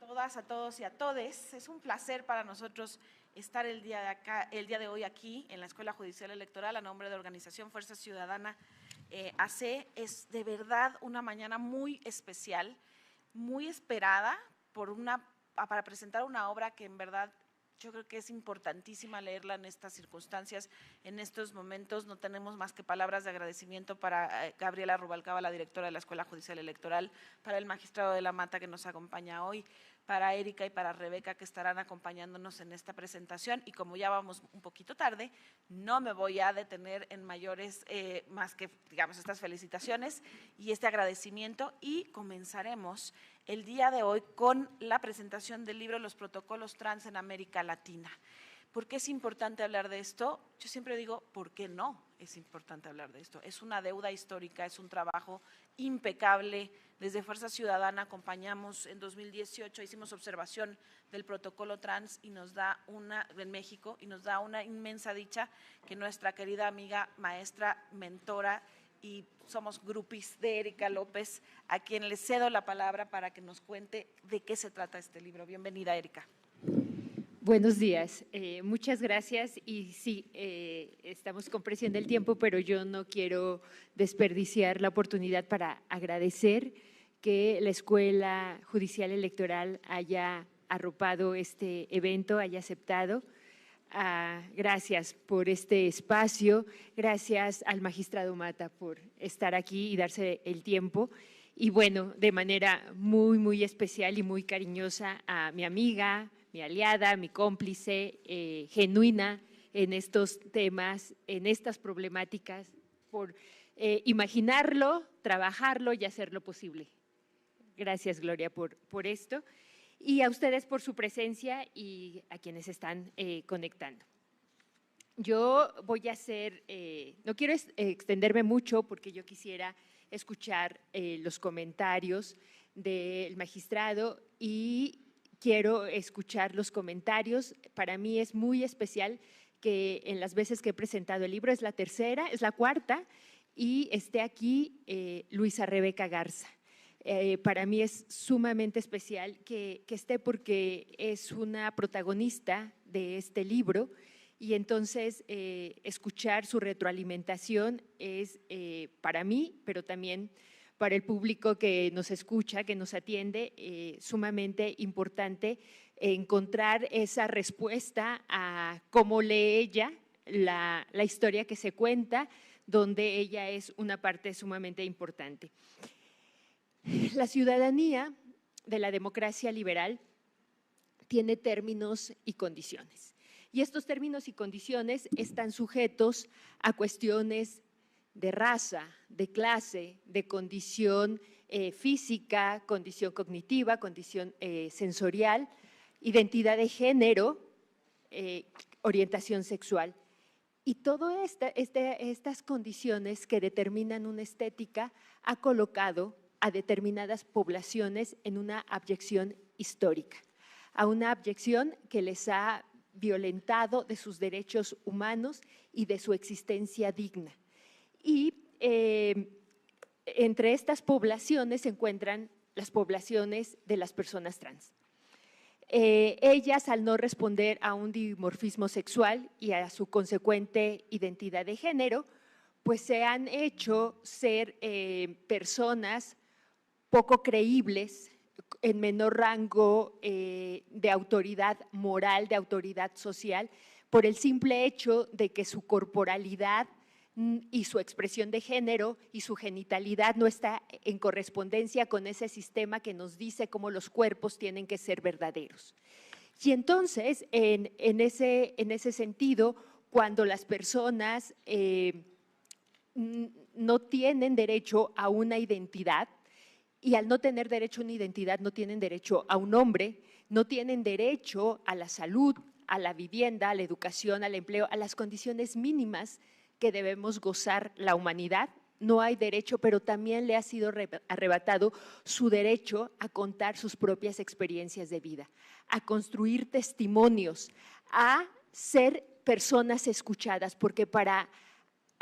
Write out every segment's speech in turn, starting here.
todas, a todos y a todes. Es un placer para nosotros estar el día de hoy aquí en la Escuela Judicial Electoral a nombre de Organización Fuerza Ciudadana AC. Es de verdad una mañana muy especial, muy esperada para presentar una obra que en verdad yo creo que es importantísima leerla en estas circunstancias, en estos momentos. No tenemos más que palabras de agradecimiento para Gabriela Rubalcaba, la directora de la Escuela Judicial Electoral, para el magistrado de la Mata que nos acompaña hoy, para Erika y para Rebeca que estarán acompañándonos en esta presentación. Y como ya vamos un poquito tarde, no me voy a detener en mayores más que, digamos, estas felicitaciones y este agradecimiento, y comenzaremos el día de hoy con la presentación del libro Los protocolos trans en América Latina. ¿Por qué es importante hablar de esto? Yo siempre digo, ¿por qué no es importante hablar de esto? Es una deuda histórica, es un trabajo impecable. Desde Fuerza Ciudadana acompañamos en 2018, hicimos observación del protocolo trans y nos da en México, y nos da una inmensa dicha que nuestra querida amiga, maestra, mentora, y somos grupis de Erika López, a quien le cedo la palabra para que nos cuente de qué se trata este libro. Bienvenida, Erika. Buenos días, muchas gracias. Y sí, estamos con presión del tiempo, pero yo no quiero desperdiciar la oportunidad para agradecer que la Escuela Judicial Electoral haya arropado este evento, haya aceptado. Gracias por este espacio, gracias al magistrado Mata por estar aquí y darse el tiempo. Y bueno, de manera muy, muy especial y muy cariñosa a mi amiga, mi aliada, mi cómplice, genuina en estos temas, en estas problemáticas, por imaginarlo, trabajarlo y hacerlo posible. Gracias, Gloria, por esto. Y a ustedes por su presencia y a quienes están conectando. Yo voy a hacer, no quiero extenderme mucho porque yo quisiera escuchar los comentarios del magistrado y quiero escuchar los comentarios. Para mí es muy especial que en las veces que he presentado el libro, es la cuarta, y esté aquí Luisa Rebeca Garza. Para mí es sumamente especial que esté porque es una protagonista de este libro, y entonces escuchar su retroalimentación es para mí, pero también para el público que nos escucha, que nos atiende, sumamente importante encontrar esa respuesta a cómo lee ella la historia que se cuenta, donde ella es una parte sumamente importante. La ciudadanía de la democracia liberal tiene términos y condiciones. Y estos términos y condiciones están sujetos a cuestiones de raza, de clase, de condición física, condición cognitiva, condición sensorial, identidad de género, orientación sexual. Y todas estas condiciones que determinan una estética ha colocado a determinadas poblaciones en una abyección histórica, a una abyección que les ha violentado de sus derechos humanos y de su existencia digna. Y entre estas poblaciones se encuentran las poblaciones de las personas trans. Ellas, al no responder a un dimorfismo sexual y a su consecuente identidad de género, pues se han hecho ser personas poco creíbles, en menor rango de autoridad moral, de autoridad social, por el simple hecho de que su corporalidad y su expresión de género y su genitalidad no está en correspondencia con ese sistema que nos dice cómo los cuerpos tienen que ser verdaderos. Y entonces, en ese sentido, cuando las personas no tienen derecho a una identidad, y al no tener derecho a una identidad no tienen derecho a un nombre, no tienen derecho a la salud, a la vivienda, a la educación, al empleo, a las condiciones mínimas que debemos gozar la humanidad. No hay derecho, pero también le ha sido arrebatado su derecho a contar sus propias experiencias de vida, a construir testimonios, a ser personas escuchadas, porque para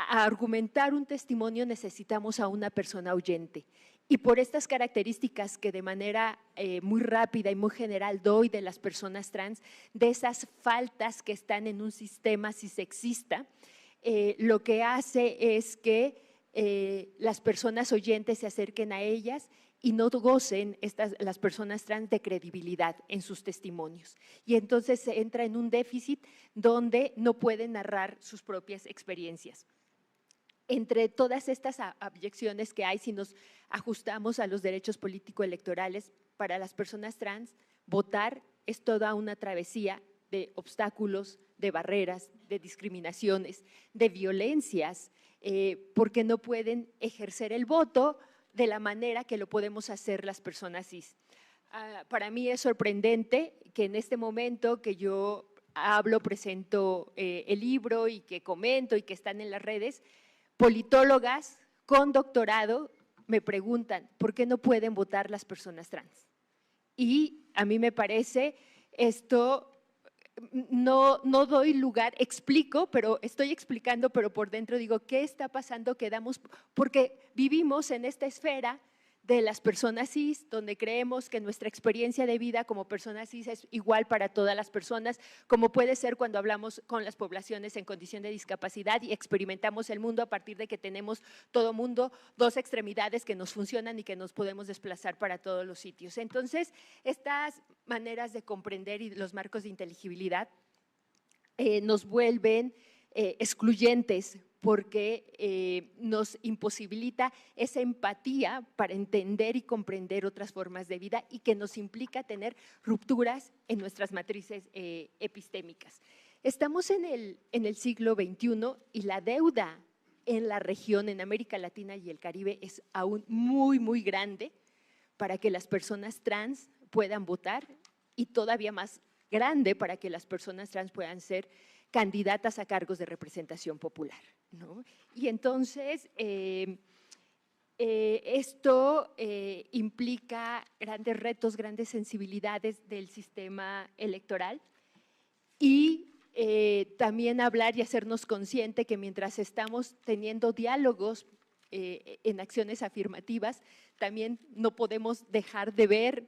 a argumentar un testimonio necesitamos a una persona oyente. Y por estas características que de manera muy rápida y muy general doy de las personas trans, de esas faltas que están en un sistema cisexista, lo que hace es que las personas oyentes se acerquen a ellas y no gocen las personas trans de credibilidad en sus testimonios. Y entonces se entra en un déficit donde no pueden narrar sus propias experiencias. Entre todas estas abyecciones que hay, si nos ajustamos a los derechos político-electorales, para las personas trans, votar es toda una travesía de obstáculos, de barreras, de discriminaciones, de violencias, porque no pueden ejercer el voto de la manera que lo podemos hacer las personas cis. Para mí es sorprendente que en este momento que yo hablo, presento el libro y que comento y que están en las redes, politólogas con doctorado me preguntan, ¿por qué no pueden votar las personas trans? Y a mí me parece esto, no doy lugar, explico, pero estoy explicando, pero por dentro digo, ¿qué está pasando? Porque vivimos en esta esfera de las personas cis, donde creemos que nuestra experiencia de vida como personas cis es igual para todas las personas, como puede ser cuando hablamos con las poblaciones en condición de discapacidad y experimentamos el mundo a partir de que tenemos todo mundo, dos extremidades que nos funcionan y que nos podemos desplazar para todos los sitios. Entonces, estas maneras de comprender y los marcos de inteligibilidad nos vuelven excluyentes, porque nos imposibilita esa empatía para entender y comprender otras formas de vida y que nos implica tener rupturas en nuestras matrices epistémicas. Estamos en el siglo XXI y la deuda en la región, en América Latina y el Caribe, es aún muy, muy grande para que las personas trans puedan votar y todavía más grande para que las personas trans puedan ser candidatas a cargos de representación popular, ¿no? Y entonces, esto implica grandes retos, grandes sensibilidades del sistema electoral y también hablar y hacernos consciente que mientras estamos teniendo diálogos en acciones afirmativas, también no podemos dejar de ver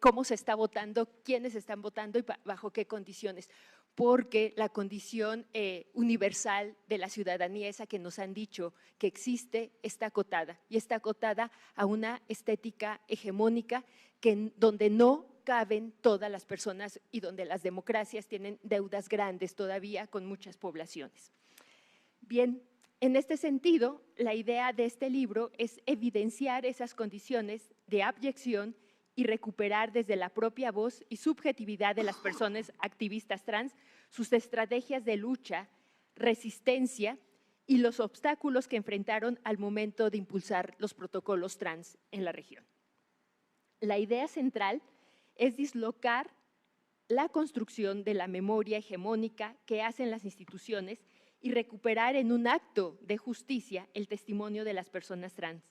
cómo se está votando, quiénes están votando y bajo qué condiciones, porque la condición universal de la ciudadanía, esa que nos han dicho que existe, está acotada, y está acotada a una estética hegemónica donde no caben todas las personas y donde las democracias tienen deudas grandes todavía con muchas poblaciones. Bien, en este sentido, la idea de este libro es evidenciar esas condiciones de abyección y recuperar desde la propia voz y subjetividad de las personas activistas trans sus estrategias de lucha, resistencia y los obstáculos que enfrentaron al momento de impulsar los protocolos trans en la región. La idea central es dislocar la construcción de la memoria hegemónica que hacen las instituciones y recuperar en un acto de justicia el testimonio de las personas trans,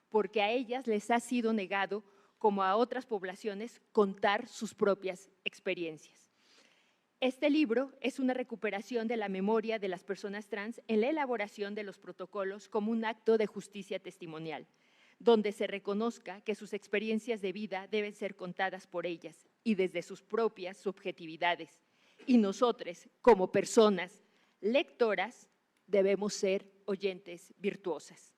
porque a ellas les ha sido negado, como a otras poblaciones, contar sus propias experiencias. Este libro es una recuperación de la memoria de las personas trans en la elaboración de los protocolos como un acto de justicia testimonial, donde se reconozca que sus experiencias de vida deben ser contadas por ellas y desde sus propias subjetividades. Y nosotros, como personas lectoras, debemos ser oyentes virtuosas.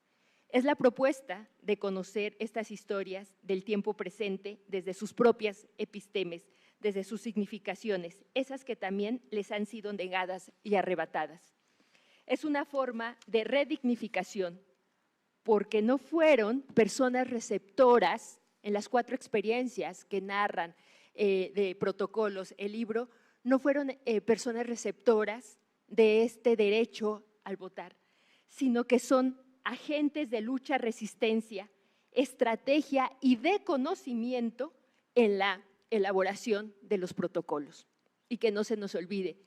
Es la propuesta de conocer estas historias del tiempo presente desde sus propias epistemes, desde sus significaciones, esas que también les han sido negadas y arrebatadas. Es una forma de redignificación, porque no fueron personas receptoras en las 4 experiencias que narran de protocolos el libro, no fueron personas receptoras de este derecho al votar, sino que son agentes de lucha, resistencia, estrategia y de conocimiento en la elaboración de los protocolos. Y que no se nos olvide,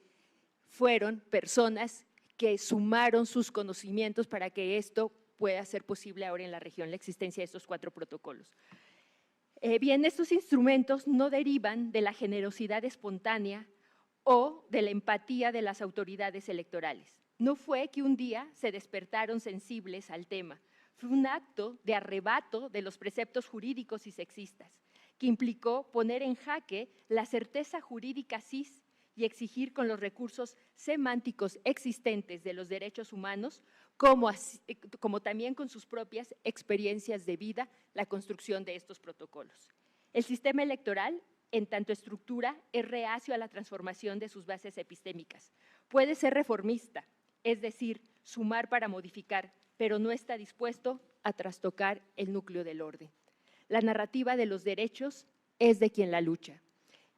fueron personas que sumaron sus conocimientos para que esto pueda ser posible ahora en la región, la existencia de estos 4 protocolos. Bien, estos instrumentos no derivan de la generosidad espontánea o de la empatía de las autoridades electorales, No fue que un día se despertaron sensibles al tema, fue un acto de arrebato de los preceptos jurídicos y sexistas, que implicó poner en jaque la certeza jurídica cis y exigir con los recursos semánticos existentes de los derechos humanos, como también con sus propias experiencias de vida, la construcción de estos protocolos. El sistema electoral, en tanto estructura, es reacio a la transformación de sus bases epistémicas. Puede ser reformista, es decir, sumar para modificar, pero no está dispuesto a trastocar el núcleo del orden. La narrativa de los derechos es de quien la lucha.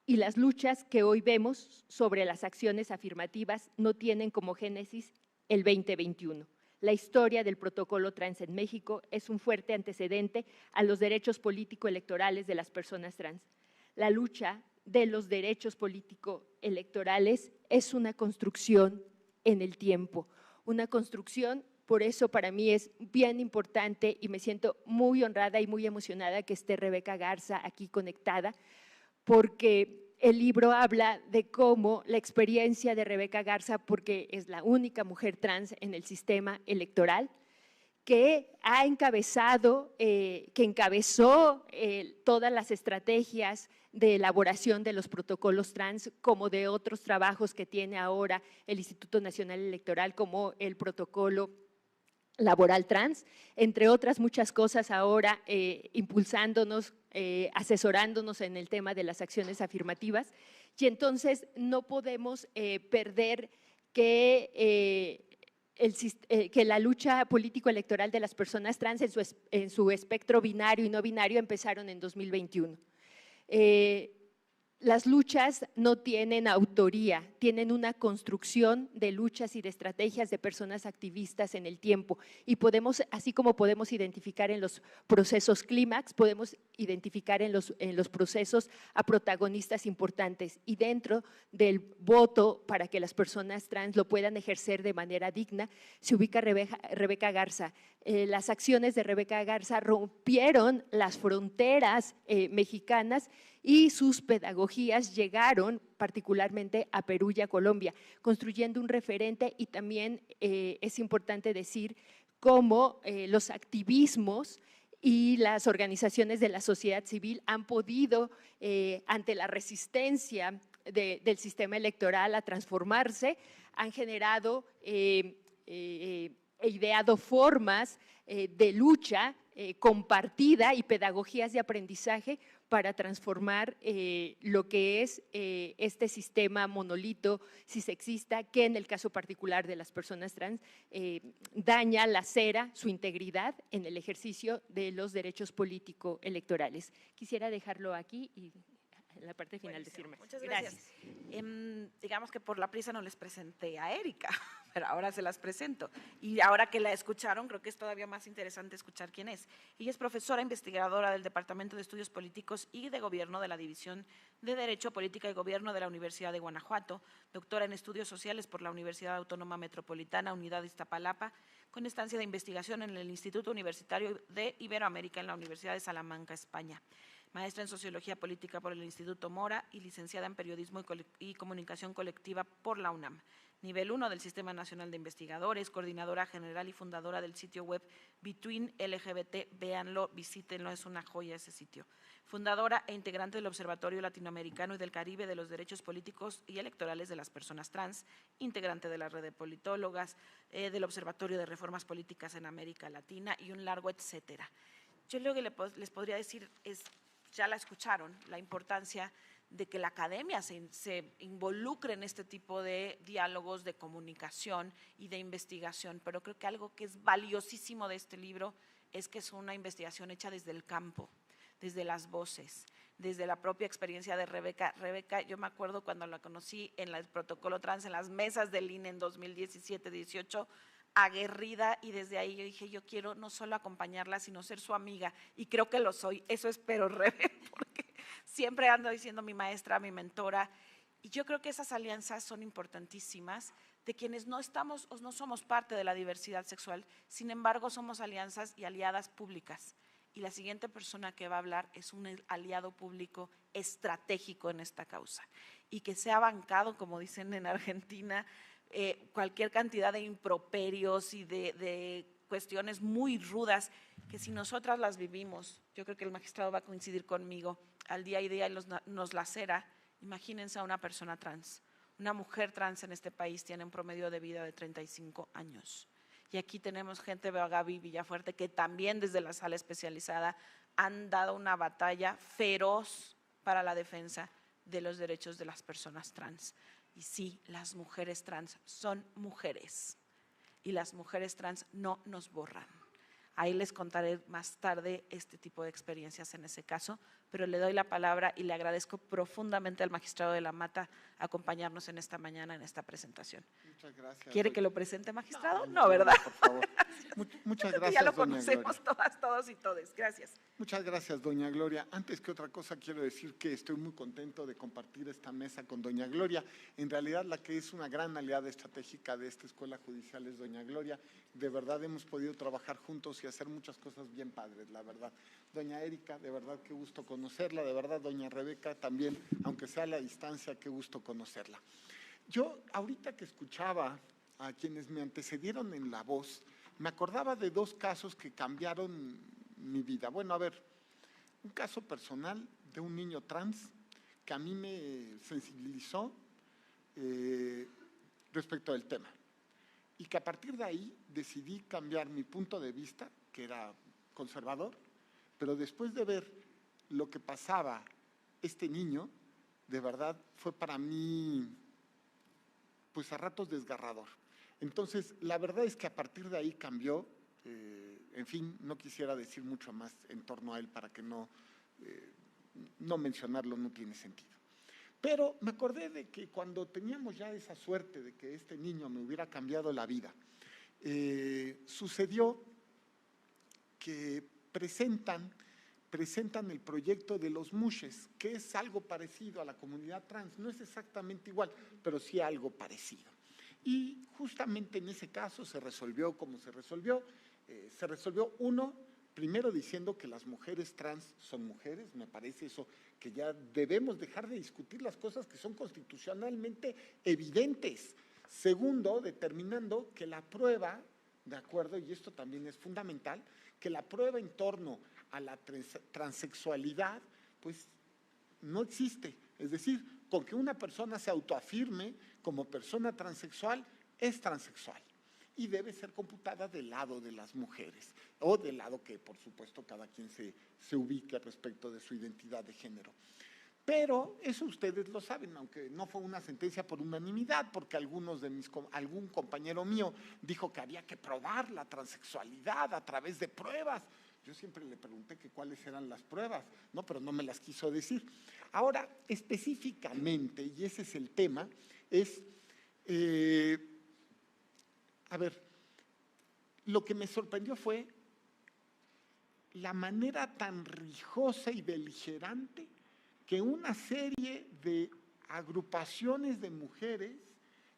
Y las luchas que hoy vemos sobre las acciones afirmativas no tienen como génesis el 2021. La historia del protocolo trans en México es un fuerte antecedente a los derechos político-electorales de las personas trans. La lucha de los derechos político-electorales es una construcción en el tiempo, una construcción. Por eso para mí es bien importante y me siento muy honrada y muy emocionada que esté Rebeca Garza aquí conectada, porque el libro habla de cómo la experiencia de Rebeca Garza, porque es la única mujer trans en el sistema electoral, que ha encabezó todas las estrategias de elaboración de los protocolos trans, como de otros trabajos que tiene ahora el Instituto Nacional Electoral, como el protocolo laboral trans, entre otras muchas cosas ahora impulsándonos, asesorándonos en el tema de las acciones afirmativas. Y entonces no podemos perder que la lucha político-electoral de las personas trans en su espectro binario y no binario empezaron en 2021. Las luchas no tienen autoría, tienen una construcción de luchas y de estrategias de personas activistas en el tiempo y podemos, así como podemos identificar en los procesos clímax, podemos identificar en los procesos a protagonistas importantes y dentro del voto para que las personas trans lo puedan ejercer de manera digna, se ubica Rebeca Garza. Las acciones de Rebeca Garza rompieron las fronteras mexicanas y sus pedagogías llegaron particularmente a Perú y a Colombia, construyendo un referente y también es importante decir cómo los activismos y las organizaciones de la sociedad civil han podido, ante la resistencia del sistema electoral a transformarse, han generado ideado formas de lucha compartida y pedagogías de aprendizaje para transformar lo que es este sistema monolito cisexista que en el caso particular de las personas trans daña, lacera su integridad en el ejercicio de los derechos político-electorales. Quisiera dejarlo aquí y en la parte final decirme. Muchas gracias. Digamos que por la prisa no les presenté a Erika, pero ahora se las presento. Y ahora que la escucharon, creo que es todavía más interesante escuchar quién es. Ella es profesora investigadora del Departamento de Estudios Políticos y de Gobierno de la División de Derecho, Política y Gobierno de la Universidad de Guanajuato, doctora en Estudios Sociales por la Universidad Autónoma Metropolitana, Unidad Iztapalapa, con estancia de investigación en el Instituto Universitario de Iberoamérica en la Universidad de Salamanca, España. Maestra en Sociología Política por el Instituto Mora y licenciada en Periodismo y Comunicación Colectiva por la UNAM. Nivel 1 del Sistema Nacional de Investigadores, coordinadora general y fundadora del sitio web Between LGBT, véanlo, visítenlo, es una joya ese sitio. Fundadora e integrante del Observatorio Latinoamericano y del Caribe de los Derechos Políticos y Electorales de las Personas Trans, integrante de la Red de Politólogas, del Observatorio de Reformas Políticas en América Latina y un largo etcétera. Yo lo que les podría decir es, ya la escucharon, la importancia de que la academia se involucre en este tipo de diálogos, de comunicación y de investigación, pero creo que algo que es valiosísimo de este libro es que es una investigación hecha desde el campo, desde las voces, desde la propia experiencia de Rebeca. Rebeca, yo me acuerdo cuando la conocí en el protocolo trans, en las mesas del INE en 2017-18, aguerrida, y desde ahí yo dije, yo quiero no solo acompañarla, sino ser su amiga, y creo que lo soy, eso espero, Rebe, porque siempre ando diciendo mi maestra, mi mentora, y yo creo que esas alianzas son importantísimas, de quienes no estamos o no somos parte de la diversidad sexual, sin embargo somos alianzas y aliadas públicas, y la siguiente persona que va a hablar es un aliado público estratégico en esta causa, y que se ha bancado, como dicen en Argentina, cualquier cantidad de improperios y de cuestiones muy rudas que si nosotras las vivimos, yo creo que el magistrado va a coincidir conmigo, al día y día nos lacera. Imagínense a una persona trans. Una mujer trans en este país tiene un promedio de vida de 35 años. Y aquí tenemos gente, veo a Gaby Villafuerte, que también desde la sala especializada han dado una batalla feroz para la defensa de los derechos de las personas trans. Y sí, las mujeres trans son mujeres y las mujeres trans no nos borran. Ahí les contaré más tarde este tipo de experiencias en ese caso, pero le doy la palabra y le agradezco profundamente al magistrado de la Mata acompañarnos en esta mañana en esta presentación. Muchas gracias. ¿Quiere que lo presente, magistrado? No, ¿verdad? por favor. Muchas gracias, ya lo doña conocemos Gloria. todas, todos y todes. Gracias. Muchas gracias, doña Gloria. Antes que otra cosa, quiero decir que estoy muy contento de compartir esta mesa con doña Gloria. En realidad, la que es una gran aliada estratégica de esta escuela judicial es doña Gloria. De verdad, hemos podido trabajar juntos y hacer muchas cosas bien padres, la verdad. Doña Erika, de verdad, qué gusto conocerla. De verdad, doña Rebeca, también, aunque sea a la distancia, qué gusto conocerla. Yo, ahorita que escuchaba a quienes me antecedieron en la voz, me acordaba de dos casos que cambiaron mi vida. Bueno, a ver, un caso personal de un niño trans que a mí me sensibilizó respecto del tema y que a partir de ahí decidí cambiar mi punto de vista, que era conservador, pero después de ver lo que pasaba este niño, de verdad fue para mí, pues a ratos desgarrador. Entonces, la verdad es que a partir de ahí cambió, en fin, no quisiera decir mucho más en torno a él para que no mencionarlo no tiene sentido. Pero me acordé de que cuando teníamos ya esa suerte de que este niño me hubiera cambiado la vida, sucedió que presentan el proyecto de los mushes, que es algo parecido a la comunidad trans, no es exactamente igual, pero sí algo parecido. Y justamente en ese caso se resolvió como se resolvió. Uno, primero diciendo que las mujeres trans son mujeres, me parece eso que ya debemos dejar de discutir las cosas que son constitucionalmente evidentes. Segundo, determinando que la prueba, de acuerdo, y esto también es fundamental, que la prueba en torno a la transexualidad, pues no existe. Es decir, con que una persona se autoafirme como persona transexual, es transexual y debe ser computada del lado de las mujeres o del lado que, por supuesto, cada quien se ubique respecto de su identidad de género. Pero eso ustedes lo saben, aunque no fue una sentencia por unanimidad, porque algún compañero mío dijo que había que probar la transexualidad a través de pruebas. Yo siempre le pregunté que cuáles eran las pruebas, ¿no? Pero no me las quiso decir. Ahora, específicamente, y ese es el tema, es, a ver, lo que me sorprendió fue la manera tan rijosa y beligerante que una serie de agrupaciones de mujeres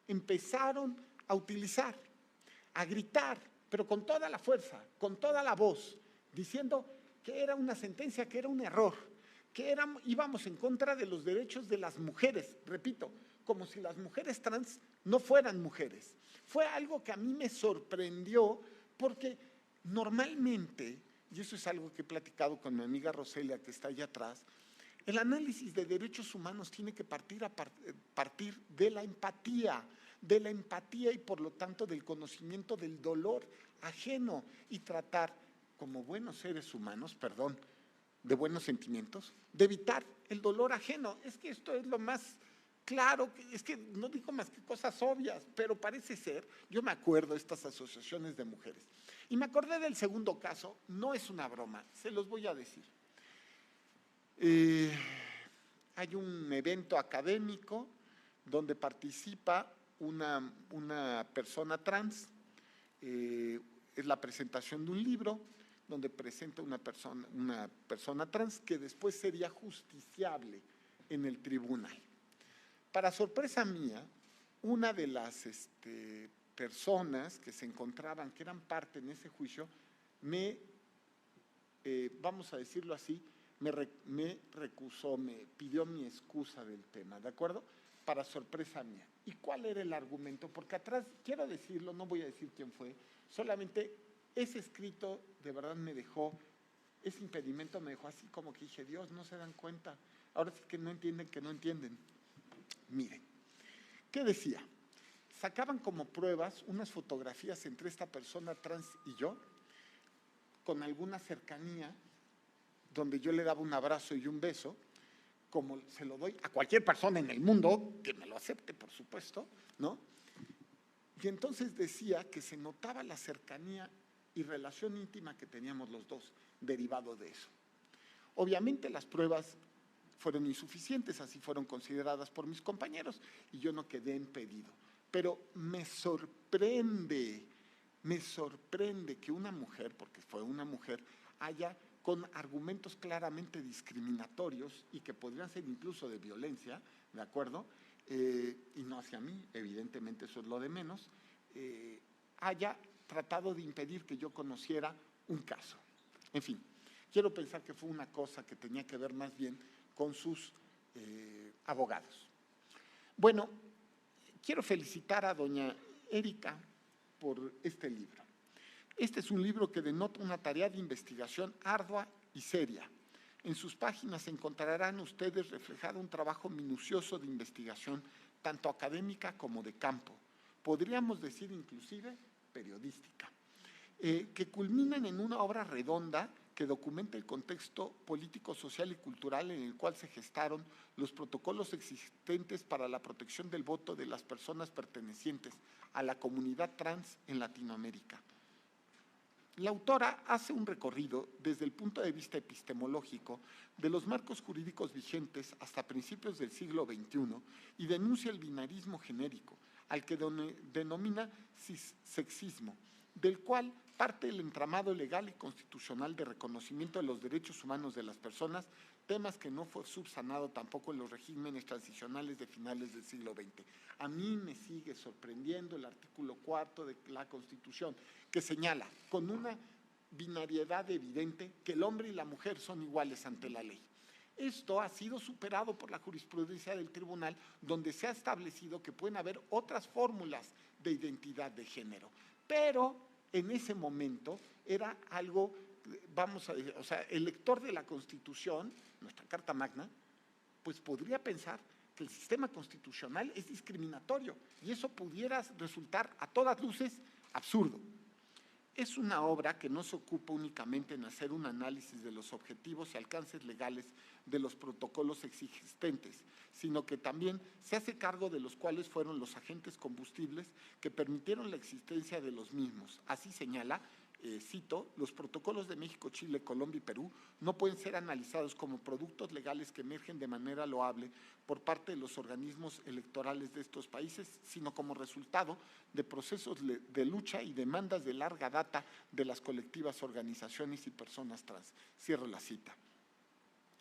empezaron a utilizar, a gritar, pero con toda la fuerza, con toda la voz, diciendo que era una sentencia, que era un error, que íbamos en contra de los derechos de las mujeres, repito, como si las mujeres trans no fueran mujeres. Fue algo que a mí me sorprendió porque normalmente, y eso es algo que he platicado con mi amiga Roselia que está allá atrás, el análisis de derechos humanos tiene que partir de la empatía y por lo tanto del conocimiento del dolor ajeno y tratar como buenos seres humanos, perdón, de buenos sentimientos, de evitar el dolor ajeno. Es que esto es lo más claro, es que no digo más que cosas obvias, pero parece ser, yo me acuerdo de estas asociaciones de mujeres. Y me acordé del segundo caso, no es una broma, se los voy a decir. Hay un evento académico donde participa una persona trans, es la presentación de un libro donde presenta una persona trans que después sería justiciable en el tribunal. Para sorpresa mía, una de las personas que se encontraban, que eran parte en ese juicio, vamos a decirlo así, me recusó, me pidió mi excusa del tema, ¿de acuerdo? para sorpresa mía. ¿Y cuál era el argumento? Porque atrás, quiero decirlo, no voy a decir quién fue, solamente ese escrito de verdad me dejó, ese impedimento me dejó así como que dije, Dios, no se dan cuenta, ahora sí que no entienden, que no entienden. Miren, ¿qué decía? Sacaban como pruebas unas fotografías entre esta persona trans y yo, con alguna cercanía, donde yo le daba un abrazo y un beso, como se lo doy a cualquier persona en el mundo, que me lo acepte, por supuesto, ¿no? Y entonces decía que se notaba la cercanía y relación íntima que teníamos los dos, derivado de eso. Obviamente las pruebas fueron insuficientes, así fueron consideradas por mis compañeros, y yo no quedé impedido. Pero me sorprende que una mujer, porque fue una mujer, haya con argumentos claramente discriminatorios y que podrían ser incluso de violencia, ¿de acuerdo? Y no hacia mí, evidentemente eso es lo de menos, haya tratado de impedir que yo conociera un caso. En fin, quiero pensar que fue una cosa que tenía que ver más bien con sus abogados. Bueno, quiero felicitar a doña Erika por este libro. Este es un libro que denota una tarea de investigación ardua y seria. En sus páginas encontrarán ustedes reflejado un trabajo minucioso de investigación, tanto académica como de campo, podríamos decir inclusive periodística, que culminan en una obra redonda que documenta el contexto político, social y cultural en el cual se gestaron los protocolos existentes para la protección del voto de las personas pertenecientes a la comunidad trans en Latinoamérica. La autora hace un recorrido desde el punto de vista epistemológico de los marcos jurídicos vigentes hasta principios del siglo XXI y denuncia el binarismo genérico, al que denomina sexismo, del cual parte el entramado legal y constitucional de reconocimiento de los derechos humanos de las personas, temas que no fue subsanado tampoco en los regímenes transicionales de finales del siglo XX. A mí me sigue sorprendiendo el artículo 4 de la Constitución, que señala con una binariedad evidente que el hombre y la mujer son iguales ante la ley. Esto ha sido superado por la jurisprudencia del tribunal, donde se ha establecido que pueden haber otras fórmulas de identidad de género, pero en ese momento era algo, vamos a decir, o sea, el lector de la Constitución, nuestra Carta Magna, pues podría pensar que el sistema constitucional es discriminatorio y eso pudiera resultar a todas luces absurdo. Es una obra que no se ocupa únicamente en hacer un análisis de los objetivos y alcances legales de los protocolos existentes, sino que también se hace cargo de los cuales fueron los agentes combustibles que permitieron la existencia de los mismos. Así señala, cito, los protocolos de México, Chile, Colombia y Perú no pueden ser analizados como productos legales que emergen de manera loable por parte de los organismos electorales de estos países, sino como resultado de procesos de lucha y demandas de larga data de las colectivas organizaciones y personas trans. Cierro la cita.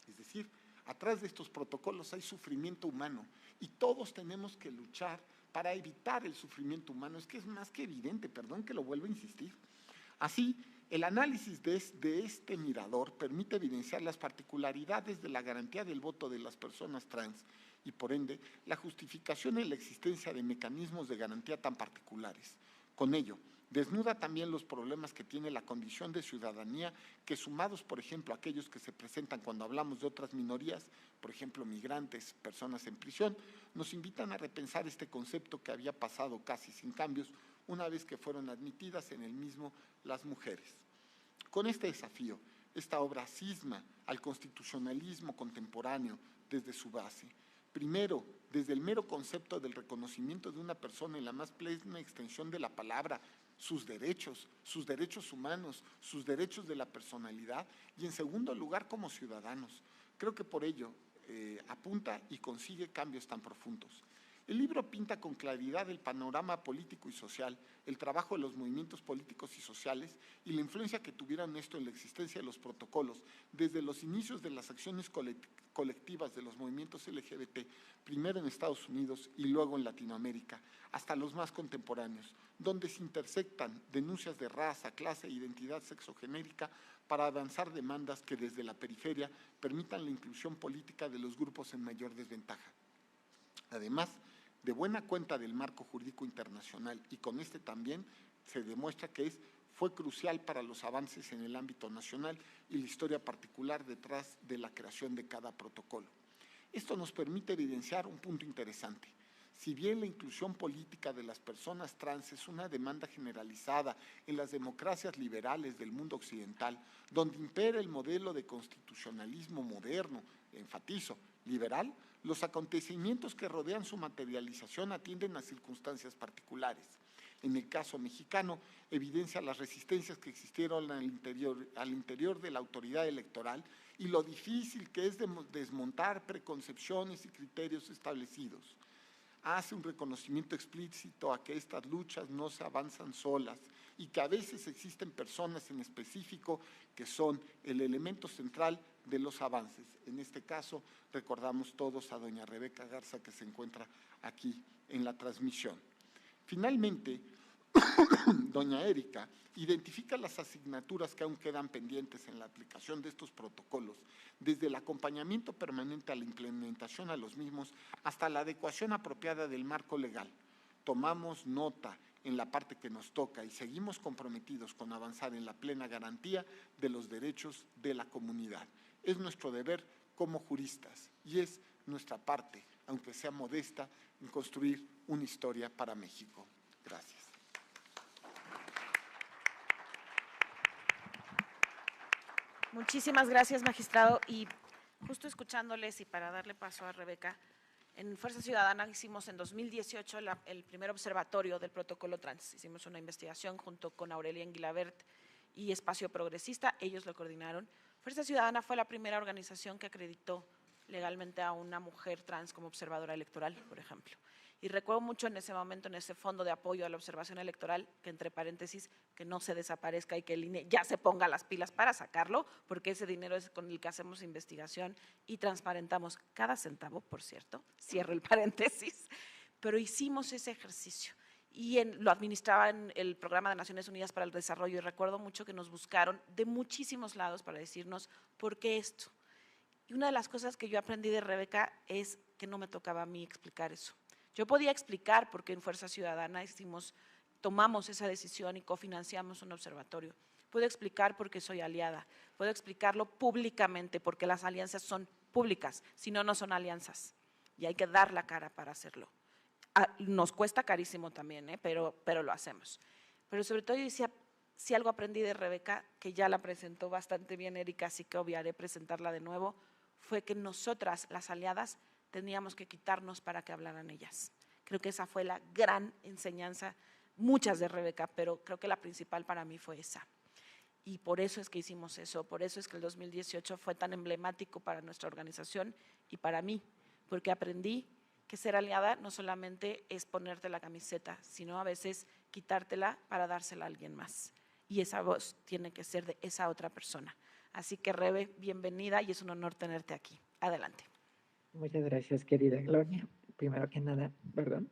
Es decir, atrás de estos protocolos hay sufrimiento humano y todos tenemos que luchar para evitar el sufrimiento humano. Es que es más que evidente, perdón que lo vuelva a insistir. Así, el análisis de este mirador permite evidenciar las particularidades de la garantía del voto de las personas trans y, por ende, la justificación en la existencia de mecanismos de garantía tan particulares. Con ello, desnuda también los problemas que tiene la condición de ciudadanía que, sumados, por ejemplo, a aquellos que se presentan cuando hablamos de otras minorías, por ejemplo, migrantes, personas en prisión, nos invitan a repensar este concepto que había pasado casi sin cambios una vez que fueron admitidas en el mismo las mujeres. Con este desafío, esta obra cisma al constitucionalismo contemporáneo desde su base. Primero, desde el mero concepto del reconocimiento de una persona en la más plena extensión de la palabra, sus derechos humanos, sus derechos de la personalidad, y en segundo lugar como ciudadanos. Creo que por ello apunta y consigue cambios tan profundos. El libro pinta con claridad el panorama político y social, el trabajo de los movimientos políticos y sociales y la influencia que tuvieron esto en la existencia de los protocolos, desde los inicios de las acciones colectivas de los movimientos LGBT, primero en Estados Unidos y luego en Latinoamérica, hasta los más contemporáneos, donde se intersectan denuncias de raza, clase e identidad sexogenérica para avanzar demandas que desde la periferia permitan la inclusión política de los grupos en mayor desventaja. Además, de buena cuenta del marco jurídico internacional, y con este también se demuestra que fue crucial para los avances en el ámbito nacional y la historia particular detrás de la creación de cada protocolo. Esto nos permite evidenciar un punto interesante. Si bien la inclusión política de las personas trans es una demanda generalizada en las democracias liberales del mundo occidental, donde impera el modelo de constitucionalismo moderno, enfatizo, liberal, los acontecimientos que rodean su materialización atienden a circunstancias particulares. En el caso mexicano, evidencia las resistencias que existieron al interior de la autoridad electoral y lo difícil que es desmontar preconcepciones y criterios establecidos. Hace un reconocimiento explícito a que estas luchas no se avanzan solas y que a veces existen personas en específico que son el elemento central de los avances. En este caso, recordamos todos a doña Rebeca Garza, que se encuentra aquí en la transmisión. Finalmente, doña Erika identifica las asignaturas que aún quedan pendientes en la aplicación de estos protocolos, desde el acompañamiento permanente a la implementación a los mismos hasta la adecuación apropiada del marco legal. Tomamos nota en la parte que nos toca y seguimos comprometidos con avanzar en la plena garantía de los derechos de la comunidad. Es nuestro deber como juristas y es nuestra parte, aunque sea modesta, en construir una historia para México. Gracias. Muchísimas gracias, magistrado. Y justo escuchándoles y para darle paso a Rebeca, en Fuerza Ciudadana hicimos en 2018 el primer observatorio del protocolo trans. Hicimos una investigación junto con Aurelia Enguilabert y Espacio Progresista, ellos lo coordinaron. Fuerza Ciudadana fue la primera organización que acreditó legalmente a una mujer trans como observadora electoral, por ejemplo. Y recuerdo mucho en ese momento, en ese fondo de apoyo a la observación electoral, que entre paréntesis, que no se desaparezca y que el INE ya se ponga las pilas para sacarlo, porque ese dinero es con el que hacemos investigación y transparentamos cada centavo, por cierto, cierro el paréntesis, pero hicimos ese ejercicio. Y lo administraba en el Programa de Naciones Unidas para el Desarrollo, y recuerdo mucho que nos buscaron de muchísimos lados para decirnos por qué esto. Y una de las cosas que yo aprendí de Rebeca es que no me tocaba a mí explicar eso. Yo podía explicar por qué en Fuerza Ciudadana tomamos esa decisión y cofinanciamos un observatorio. Puedo explicar por qué soy aliada. Puedo explicarlo públicamente porque las alianzas son públicas, si no, no son alianzas. Y hay que dar la cara para hacerlo. Nos cuesta carísimo también, pero lo hacemos. Pero sobre todo yo decía, si algo aprendí de Rebeca, que ya la presentó bastante bien Erika, así que obviaré presentarla de nuevo, fue que nosotras, las aliadas, teníamos que quitarnos para que hablaran ellas. Creo que esa fue la gran enseñanza, muchas de Rebeca, pero creo que la principal para mí fue esa. Y por eso es que hicimos eso, por eso es que el 2018 fue tan emblemático para nuestra organización y para mí, porque aprendí que ser aliada no solamente es ponerte la camiseta, sino a veces quitártela para dársela a alguien más. Y esa voz tiene que ser de esa otra persona. Así que, Rebe, bienvenida y es un honor tenerte aquí. Adelante. Muchas gracias, querida Gloria. Primero que nada, perdón.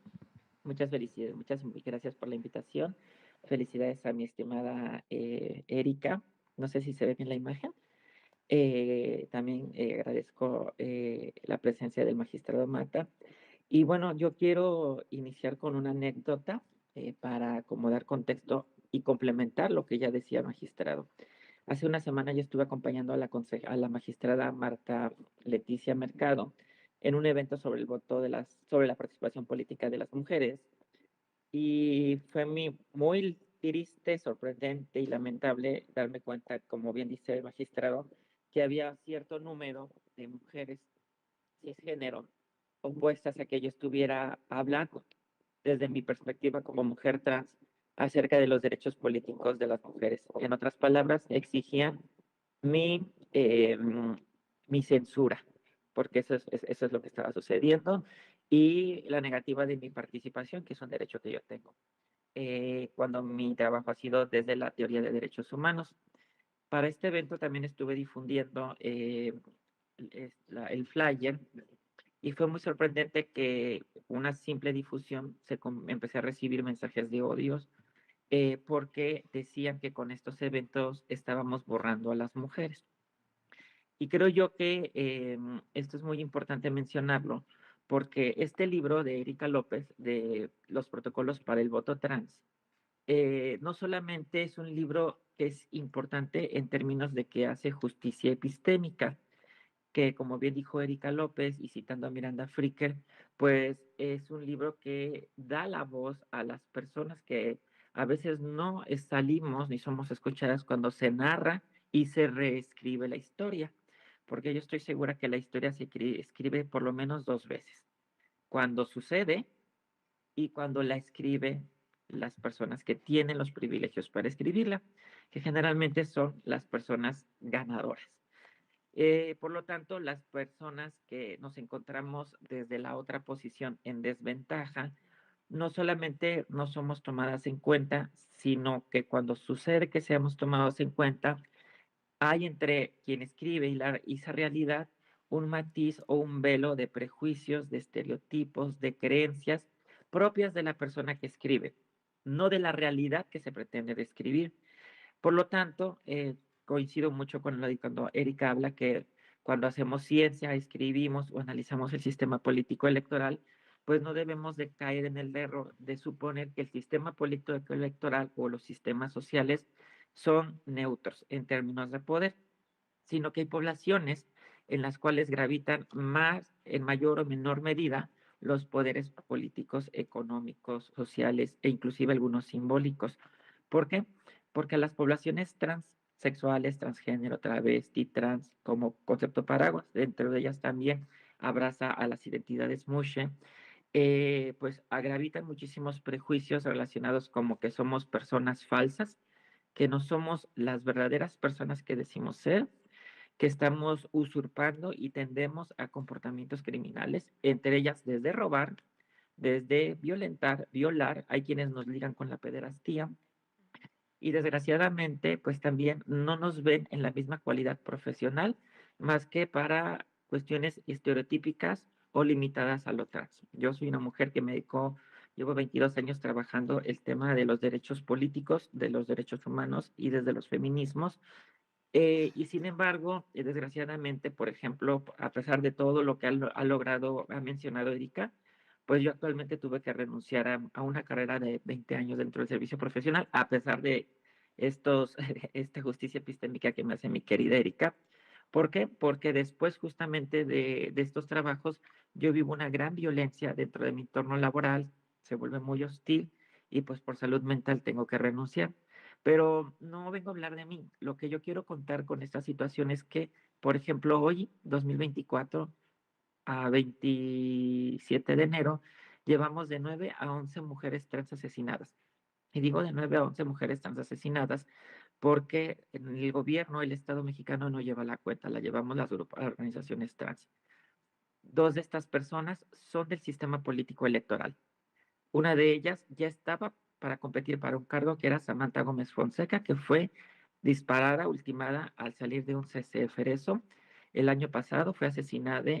Muchas felicidades, muchas gracias por la invitación. Felicidades a mi estimada Erika. No sé si se ve bien la imagen. También agradezco la presencia del magistrado Mata. Y bueno, yo quiero iniciar con una anécdota para acomodar contexto y complementar lo que ya decía el magistrado. Hace una semana yo estuve acompañando a la magistrada Marta Leticia Mercado en un evento sobre el voto sobre la participación política de las mujeres. Y fue muy triste, sorprendente y lamentable darme cuenta, como bien dice el magistrado, que había cierto número de mujeres cisgénero opuestas a que yo estuviera hablando desde mi perspectiva como mujer trans acerca de los derechos políticos de las mujeres. En otras palabras, exigían mi, eh, mi censura, porque eso es lo que estaba sucediendo, y la negativa de mi participación, que es un derecho que yo tengo, cuando mi trabajo ha sido desde la teoría de derechos humanos. Para este evento también estuve difundiendo el flyer y fue muy sorprendente que una simple difusión empecé a recibir mensajes de odios porque decían que con estos eventos estábamos borrando a las mujeres. Y creo yo que esto es muy importante mencionarlo porque este libro de Erika López, de los protocolos para el voto trans, no solamente es un libro que es importante en términos de que hace justicia epistémica, que como bien dijo Erika López y citando a Miranda Fricker, pues es un libro que da la voz a las personas que a veces no salimos ni somos escuchadas cuando se narra y se reescribe la historia, porque yo estoy segura que la historia se escribe por lo menos dos veces, cuando sucede y cuando la escribe las personas que tienen los privilegios para escribirla, que generalmente son las personas ganadoras. Por lo tanto, las personas que nos encontramos desde la otra posición en desventaja, no solamente no somos tomadas en cuenta, sino que cuando sucede que seamos tomados en cuenta, hay entre quien escribe y esa realidad un matiz o un velo de prejuicios, de estereotipos, de creencias propias de la persona que escribe, no de la realidad que se pretende describir. Por lo tanto, coincido mucho con lo de cuando Erika habla que cuando hacemos ciencia, escribimos o analizamos el sistema político electoral, pues no debemos de caer en el error de suponer que el sistema político electoral o los sistemas sociales son neutros en términos de poder, sino que hay poblaciones en las cuales gravitan más, en mayor o menor medida, los poderes políticos, económicos, sociales e inclusive algunos simbólicos. ¿Por qué? Porque las poblaciones transexuales, transgénero, travesti, trans, como concepto paraguas, dentro de ellas también abraza a las identidades mushe, pues gravitan muchísimos prejuicios relacionados como que somos personas falsas, que no somos las verdaderas personas que decimos ser, que estamos usurpando y tendemos a comportamientos criminales, entre ellas desde robar, desde violentar, violar, hay quienes nos ligan con la pederastía, y desgraciadamente, pues también no nos ven en la misma cualidad profesional, más que para cuestiones estereotípicas o limitadas a lo trans. Yo soy una mujer que me dedicó, llevo 22 años trabajando el tema de los derechos políticos, de los derechos humanos y desde los feminismos. Y sin embargo, desgraciadamente, por ejemplo, a pesar de todo lo que ha logrado, ha mencionado Erika, pues yo actualmente tuve que renunciar a una carrera de 20 años dentro del servicio profesional, a pesar de esta justicia epistémica que me hace mi querida Erika. ¿Por qué? Porque después justamente de estos trabajos yo vivo una gran violencia dentro de mi entorno laboral, se vuelve muy hostil y pues por salud mental tengo que renunciar. Pero no vengo a hablar de mí. Lo que yo quiero contar con esta situación es que, por ejemplo, hoy, 2024, a 27 de enero, llevamos de 9 a 11 mujeres trans asesinadas. Y digo de 9 a 11 mujeres trans asesinadas porque en el gobierno, el Estado mexicano no lleva la cuenta, la llevamos las organizaciones trans. Dos de estas personas son del sistema político electoral. Una de ellas ya estaba para competir para un cargo que era Samantha Gómez Fonseca, que fue disparada, ultimada al salir de un CCF Ereso. El año pasado fue asesinada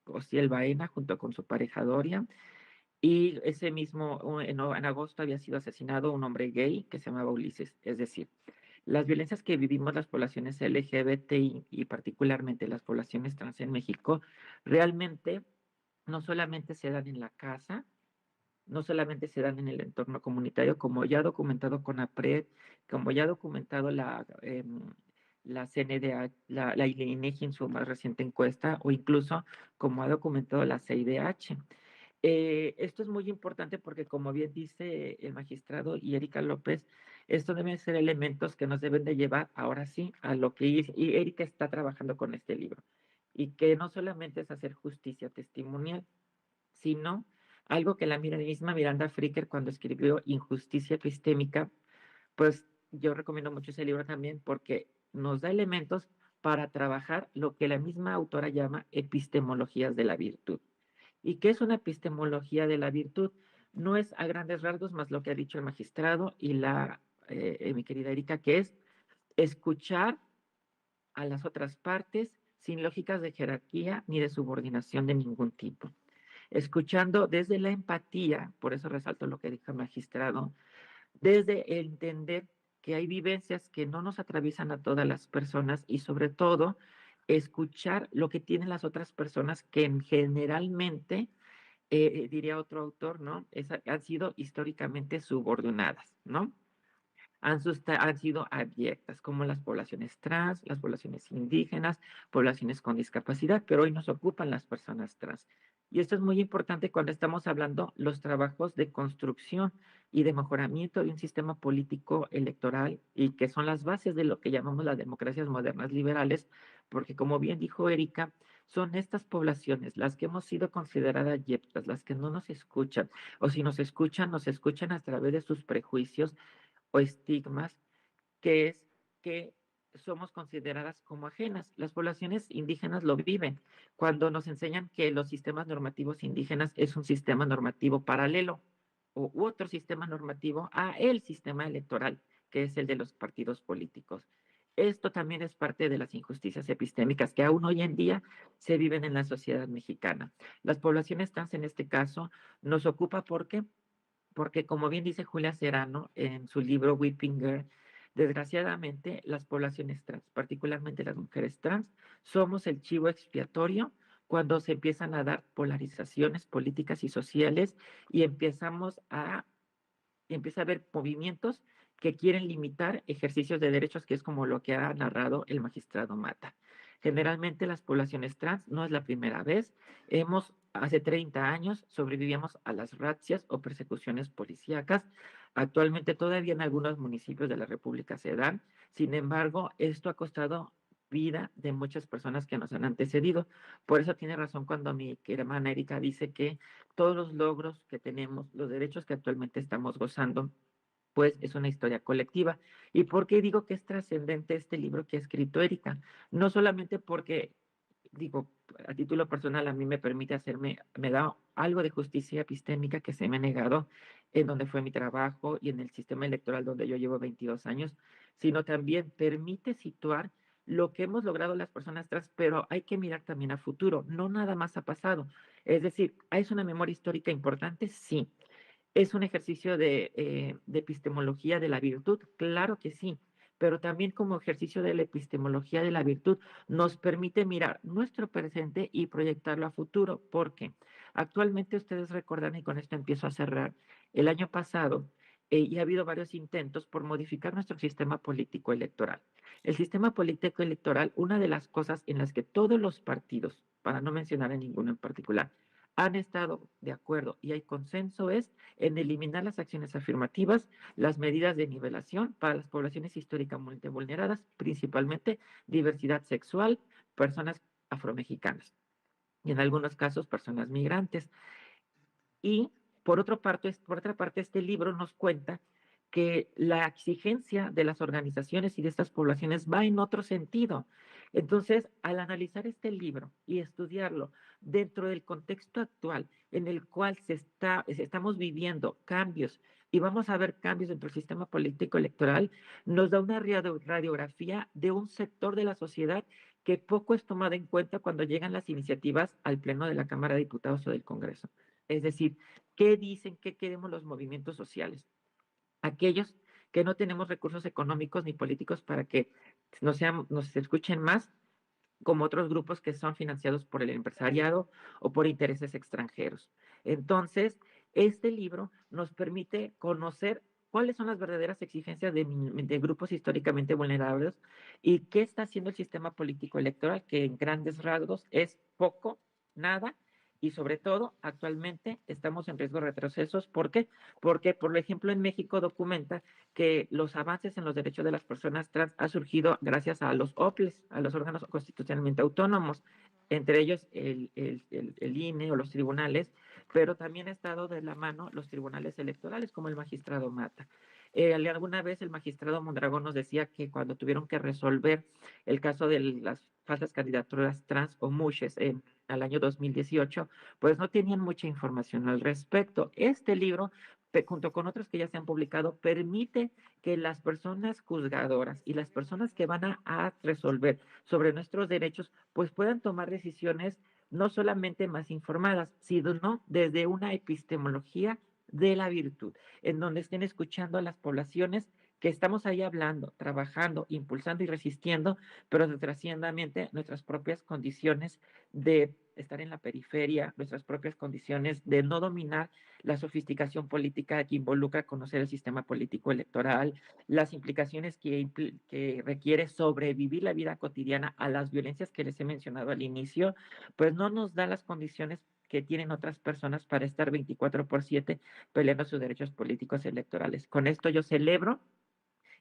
Osiel Baena junto con su pareja Doria. Y ese mismo, en agosto había sido asesinado un hombre gay que se llamaba Ulises. Es decir, las violencias que vivimos las poblaciones LGBTI y particularmente las poblaciones trans en México, realmente no solamente se dan en la casa, no solamente se dan en el entorno comunitario, como ya ha documentado CONAPRED, como ya ha documentado la CNDH, la INEGI en su más reciente encuesta, o incluso como ha documentado la CIDH. Esto es muy importante porque, como bien dice el magistrado y Erika López, esto deben ser elementos que nos deben de llevar ahora sí a lo que y Erika está trabajando con este libro. Y que no solamente es hacer justicia testimonial, sino algo que la misma Miranda Fricker cuando escribió Injusticia Epistémica, pues yo recomiendo mucho ese libro también porque nos da elementos para trabajar lo que la misma autora llama epistemologías de la virtud. ¿Y qué es una epistemología de la virtud? No es a grandes rasgos más lo que ha dicho el magistrado y mi querida Erika, que es escuchar a las otras partes sin lógicas de jerarquía ni de subordinación de ningún tipo, escuchando desde la empatía, por eso resalto lo que dijo el magistrado, desde entender que hay vivencias que no nos atraviesan a todas las personas y sobre todo escuchar lo que tienen las otras personas que generalmente, diría otro autor, ¿no? Han sido históricamente subordinadas, ¿no? Han sido abyectas, como las poblaciones trans, las poblaciones indígenas, poblaciones con discapacidad, pero hoy nos ocupan las personas trans. Y esto es muy importante cuando estamos hablando los trabajos de construcción y de mejoramiento de un sistema político electoral y que son las bases de lo que llamamos las democracias modernas liberales, porque como bien dijo Erika, son estas poblaciones las que hemos sido consideradas abyectas, las que no nos escuchan, o si nos escuchan a través de sus prejuicios o estigmas, que es que somos consideradas como ajenas. Las poblaciones indígenas lo viven cuando nos enseñan que los sistemas normativos indígenas es un sistema normativo paralelo o u otro sistema normativo a el sistema electoral, que es el de los partidos políticos. Esto también es parte de las injusticias epistémicas que aún hoy en día se viven en la sociedad mexicana. Las poblaciones trans, en este caso, nos ocupa porque como bien dice Julia Serrano en su libro Weeping Girl, desgraciadamente las poblaciones trans, particularmente las mujeres trans, somos el chivo expiatorio cuando se empiezan a dar polarizaciones políticas y sociales y empieza a haber movimientos que quieren limitar ejercicios de derechos, que es como lo que ha narrado el magistrado Mata. Generalmente las poblaciones trans, no es la primera vez, hace 30 años sobrevivíamos a las razzias o persecuciones policíacas. Actualmente todavía en algunos municipios de la República se dan. Sin embargo, esto ha costado vida de muchas personas que nos han antecedido. Por eso tiene razón cuando mi hermana Erika dice que todos los logros que tenemos, los derechos que actualmente estamos gozando, pues es una historia colectiva. ¿Y por qué digo que es trascendente este libro que ha escrito Erika? No solamente porque, digo, a título personal a mí me da algo de justicia epistémica que se me ha negado en donde fue mi trabajo y en el sistema electoral donde yo llevo 22 años, sino también permite situar lo que hemos logrado las personas trans, pero hay que mirar también a futuro, no nada más ha pasado. Es decir, ¿es una memoria histórica importante? Sí. ¿Es un ejercicio de epistemología de la virtud? Claro que sí, pero también como ejercicio de la epistemología de la virtud nos permite mirar nuestro presente y proyectarlo a futuro, porque actualmente ustedes recordan, y con esto empiezo a cerrar, el año pasado y ha habido varios intentos por modificar nuestro sistema político electoral. El sistema político electoral, una de las cosas en las que todos los partidos, para no mencionar a ninguno en particular, han estado de acuerdo y hay consenso es en eliminar las acciones afirmativas, las medidas de nivelación para las poblaciones históricamente vulneradas, principalmente diversidad sexual, personas afromexicanas y en algunos casos personas migrantes. Y por otra parte, este libro nos cuenta que la exigencia de las organizaciones y de estas poblaciones va en otro sentido. Entonces, al analizar este libro y estudiarlo dentro del contexto actual en el cual estamos viviendo cambios y vamos a ver cambios dentro del sistema político electoral, nos da una radiografía de un sector de la sociedad que poco es tomado en cuenta cuando llegan las iniciativas al Pleno de la Cámara de Diputados o del Congreso. Es decir, ¿qué dicen, qué queremos los movimientos sociales? Aquellos que no tenemos recursos económicos ni políticos para que nos escuchen más, como otros grupos que son financiados por el empresariado o por intereses extranjeros. Entonces, este libro nos permite conocer cuáles son las verdaderas exigencias de grupos históricamente vulnerables y qué está haciendo el sistema político electoral, que en grandes rasgos es poco, nada, y sobre todo actualmente estamos en riesgo de retrocesos. ¿Por qué? Porque, por ejemplo, en México documenta que los avances en los derechos de las personas trans ha surgido gracias a los OPLES, a los órganos constitucionalmente autónomos, entre ellos el INE o los tribunales, pero también ha estado de la mano los tribunales electorales, como el magistrado Mata. Alguna vez el magistrado Mondragón nos decía que cuando tuvieron que resolver el caso de las falsas candidaturas trans o MUSHES al año 2018, pues no tenían mucha información al respecto. Este libro, junto con otros que ya se han publicado, permite que las personas juzgadoras y las personas que van a resolver sobre nuestros derechos, pues puedan tomar decisiones no solamente más informadas, sino desde una epistemología de la virtud, en donde estén escuchando a las poblaciones que estamos ahí hablando, trabajando, impulsando y resistiendo, pero desgraciadamente nuestras propias condiciones de estar en la periferia, nuestras propias condiciones de no dominar la sofisticación política que involucra conocer el sistema político electoral, las implicaciones que requiere sobrevivir la vida cotidiana a las violencias que les he mencionado al inicio, pues no nos da las condiciones que tienen otras personas para estar 24/7 peleando sus derechos políticos electorales. Con esto yo celebro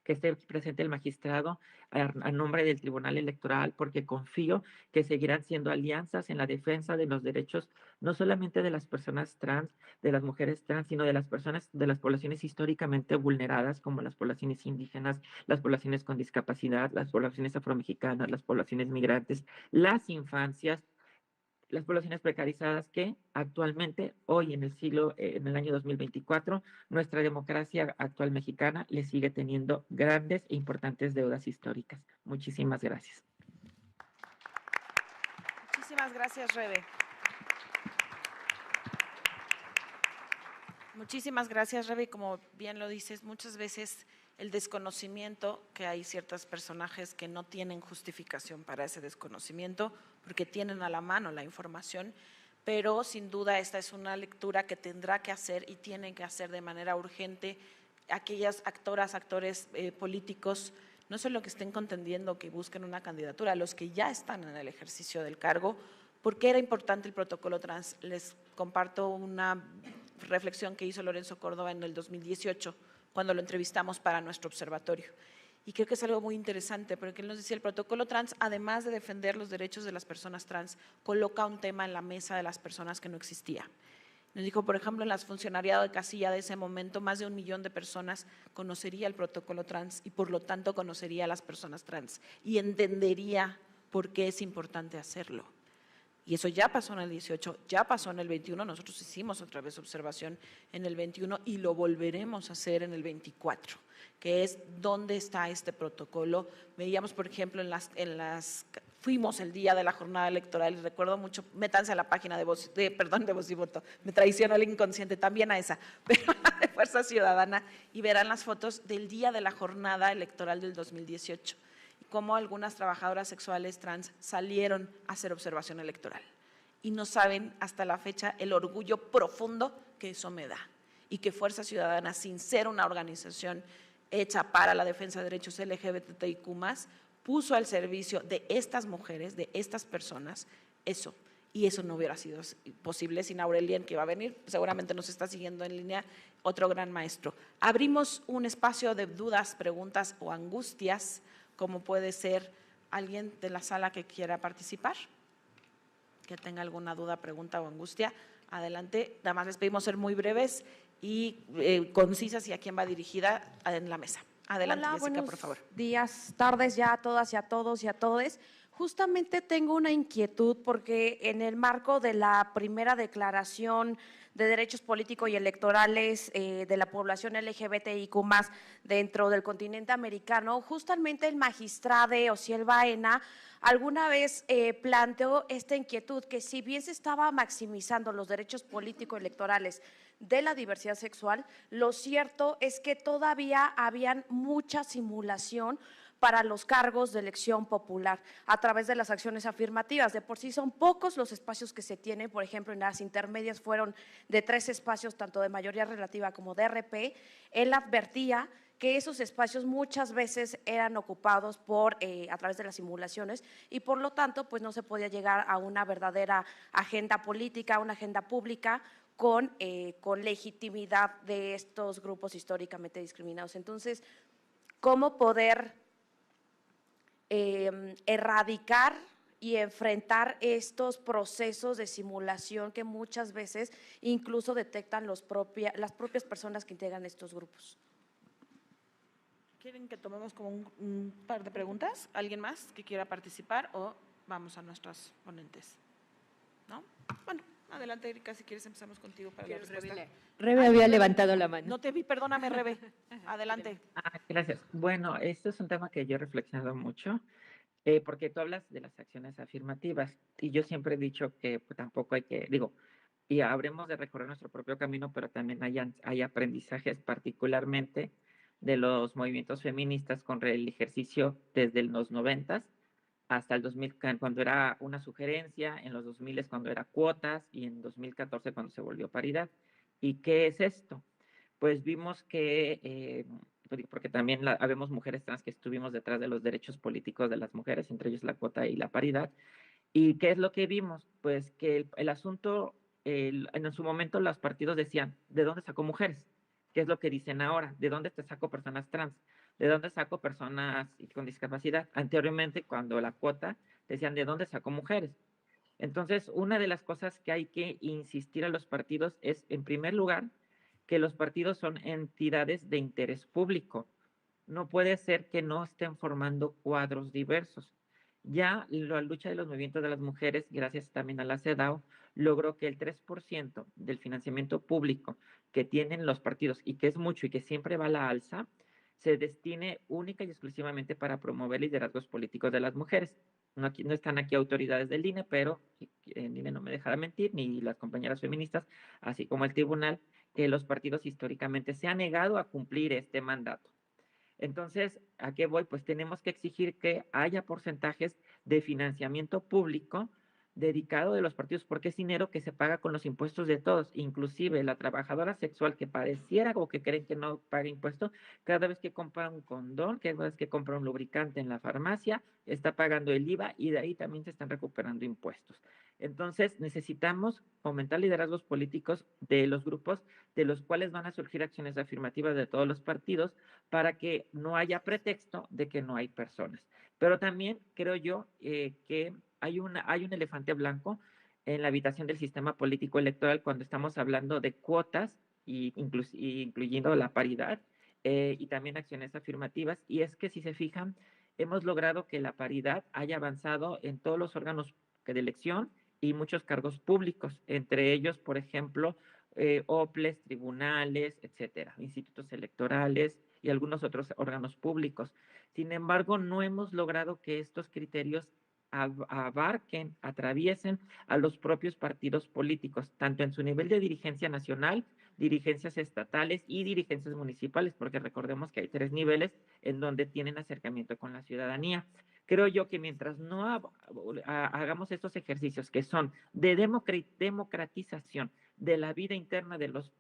que esté presente el magistrado a nombre del Tribunal Electoral, porque confío que seguirán siendo alianzas en la defensa de los derechos, no solamente de las personas trans, de las mujeres trans, sino de las personas, de las poblaciones históricamente vulneradas, como las poblaciones indígenas, las poblaciones con discapacidad, las poblaciones afromexicanas, las poblaciones migrantes, las infancias, las poblaciones precarizadas que actualmente, hoy en el siglo, en el año 2024, nuestra democracia actual mexicana le sigue teniendo grandes e importantes deudas históricas. Muchísimas gracias. Muchísimas gracias, Rebe. Muchísimas gracias, Rebe. Como bien lo dices, muchas veces el desconocimiento, que hay ciertos personajes que no tienen justificación para ese desconocimiento, porque tienen a la mano la información, pero sin duda esta es una lectura que tendrá que hacer y tienen que hacer de manera urgente aquellas actoras, actores políticos, no solo que estén contendiendo, que busquen una candidatura, los que ya están en el ejercicio del cargo. ¿Por qué era importante el protocolo trans? Les comparto una reflexión que hizo Lorenzo Córdoba en el 2018, cuando lo entrevistamos para nuestro observatorio. Y creo que es algo muy interesante, porque él nos decía, el protocolo trans, además de defender los derechos de las personas trans, coloca un tema en la mesa de las personas que no existía. Nos dijo, por ejemplo, en las funcionariado de casilla de ese momento, más de 1 millón de personas conocería el protocolo trans y por lo tanto conocería a las personas trans y entendería por qué es importante hacerlo. Y eso ya pasó en el 18, ya pasó en el 21, nosotros hicimos otra vez observación en el 21 y lo volveremos a hacer en el 24, que es dónde está este protocolo. Veíamos, por ejemplo, fuimos el día de la jornada electoral, y recuerdo mucho, métanse a la página de Voz y Voto, me traicionó el inconsciente, también a esa, pero a de Fuerza Ciudadana, y verán las fotos del día de la jornada electoral del 2018. Cómo algunas trabajadoras sexuales trans salieron a hacer observación electoral. Y no saben hasta la fecha el orgullo profundo que eso me da. Y que Fuerza Ciudadana, sin ser una organización hecha para la defensa de derechos LGBTIQ+, puso al servicio de estas mujeres, de estas personas, eso. Y eso no hubiera sido posible sin Aurelien, que va a venir, seguramente nos está siguiendo en línea, otro gran maestro. Abrimos un espacio de dudas, preguntas o angustias, como puede ser alguien de la sala que quiera participar, que tenga alguna duda, pregunta o angustia. Adelante, nada más les pedimos ser muy breves y concisas y a quién va dirigida en la mesa. Adelante, Hola, Jessica, por favor. Días, tardes ya a todas y a todos y a todes. Justamente tengo una inquietud porque en el marco de la primera declaración de derechos políticos y electorales de la población LGBTIQ+ dentro del continente americano, justamente el magistrado Osiel Baena alguna vez planteó esta inquietud, que si bien se estaba maximizando los derechos políticos electorales de la diversidad sexual, lo cierto es que todavía habían mucha simulación para los cargos de elección popular a través de las acciones afirmativas. De por sí son pocos los espacios que se tienen, por ejemplo, en las intermedias fueron de 3 espacios, tanto de mayoría relativa como de RP. Él advertía que esos espacios muchas veces eran ocupados a través de las simulaciones y por lo tanto pues no se podía llegar a una verdadera agenda política, una agenda pública con legitimidad de estos grupos históricamente discriminados. Entonces, ¿cómo poder erradicar y enfrentar estos procesos de simulación que muchas veces incluso detectan las propias personas que integran estos grupos? ¿Quieren que tomemos como un par de preguntas? ¿Alguien más que quiera participar o vamos a nuestras ponentes? ¿No? Bueno, adelante, Erika, si quieres empezamos contigo para la respuesta. Rebe había levantado la mano. No te vi, perdóname, Rebe. Adelante. Gracias. Bueno, este es un tema que yo he reflexionado mucho, porque tú hablas de las acciones afirmativas y yo siempre he dicho que pues, tampoco hay que, y habremos de recorrer nuestro propio camino, pero también hay aprendizajes particularmente de los movimientos feministas con el ejercicio desde los 90 hasta el 2000, cuando era una sugerencia, en los 2000 cuando era cuotas y en 2014 cuando se volvió paridad. ¿Y qué es esto? Pues vimos que, porque también habemos mujeres trans que estuvimos detrás de los derechos políticos de las mujeres, entre ellos la cuota y la paridad. ¿Y qué es lo que vimos? Pues que el asunto, en su momento los partidos decían, ¿de dónde sacó mujeres? ¿Qué es lo que dicen ahora? ¿De dónde te saco personas trans? ¿De dónde saco personas con discapacidad? Anteriormente, cuando la cuota, decían, ¿de dónde sacó mujeres? Entonces, una de las cosas que hay que insistir a los partidos es, en primer lugar, que los partidos son entidades de interés público. No puede ser que no estén formando cuadros diversos. Ya la lucha de los movimientos de las mujeres, gracias también a la CEDAW, logró que el 3% del financiamiento público que tienen los partidos, y que es mucho y que siempre va a la alza, se destine única y exclusivamente para promover liderazgos políticos de las mujeres. No, no están aquí autoridades del INE, pero el INE no me dejará mentir, ni las compañeras feministas, así como el tribunal, que los partidos históricamente se han negado a cumplir este mandato. Entonces, ¿a qué voy? Pues tenemos que exigir que haya porcentajes de financiamiento público dedicado de los partidos, porque es dinero que se paga con los impuestos de todos, inclusive la trabajadora sexual que pareciera o que creen que no paga impuestos, cada vez que compra un condón, cada vez que compra un lubricante en la farmacia, está pagando el IVA y de ahí también se están recuperando impuestos. Entonces, necesitamos aumentar liderazgos políticos de los grupos de los cuales van a surgir acciones afirmativas de todos los partidos para que no haya pretexto de que no hay personas. Pero también creo yo que hay un elefante blanco en la habitación del sistema político electoral cuando estamos hablando de cuotas incluyendo la paridad y también acciones afirmativas, y es que si se fijan, hemos logrado que la paridad haya avanzado en todos los órganos de elección y muchos cargos públicos, entre ellos, por ejemplo, OPLES, tribunales, etcétera, institutos electorales y algunos otros órganos públicos. Sin embargo, no hemos logrado que estos criterios abarquen, atraviesen a los propios partidos políticos, tanto en su nivel de dirigencia nacional, dirigencias estatales y dirigencias municipales, porque recordemos que hay 3 niveles en donde tienen acercamiento con la ciudadanía. Creo yo que mientras no hagamos estos ejercicios que son de democratización de la vida interna de los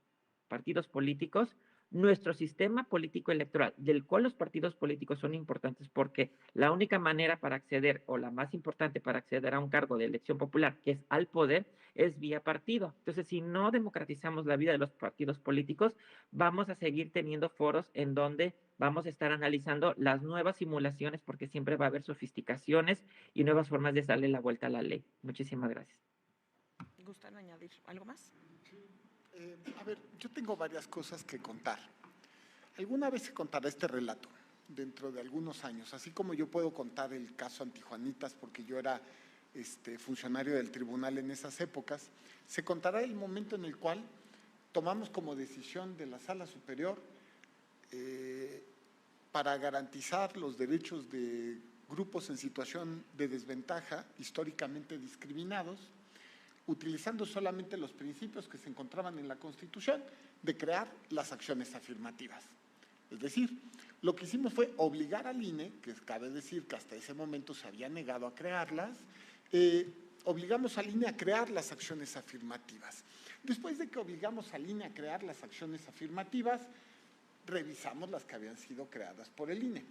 partidos políticos, nuestro sistema político electoral, del cual los partidos políticos son importantes porque la única manera para acceder, o la más importante para acceder a un cargo de elección popular, que es al poder, es vía partido. Entonces, si no democratizamos la vida de los partidos políticos, vamos a seguir teniendo foros en donde vamos a estar analizando las nuevas simulaciones, porque siempre va a haber sofisticaciones y nuevas formas de darle la vuelta a la ley. Muchísimas gracias. ¿Gustan añadir algo más? A ver, yo tengo varias cosas que contar. Alguna vez se contará este relato, dentro de algunos años, así como yo puedo contar el caso Antijuanitas, porque yo era funcionario del tribunal en esas épocas, se contará el momento en el cual tomamos como decisión de la Sala Superior para garantizar los derechos de grupos en situación de desventaja, históricamente discriminados, utilizando solamente los principios que se encontraban en la Constitución de crear las acciones afirmativas. Es decir, lo que hicimos fue obligar al INE, que cabe decir que hasta ese momento se había negado a crearlas, obligamos al INE a crear las acciones afirmativas. Después de que obligamos al INE a crear las acciones afirmativas, revisamos las que habían sido creadas por el INE.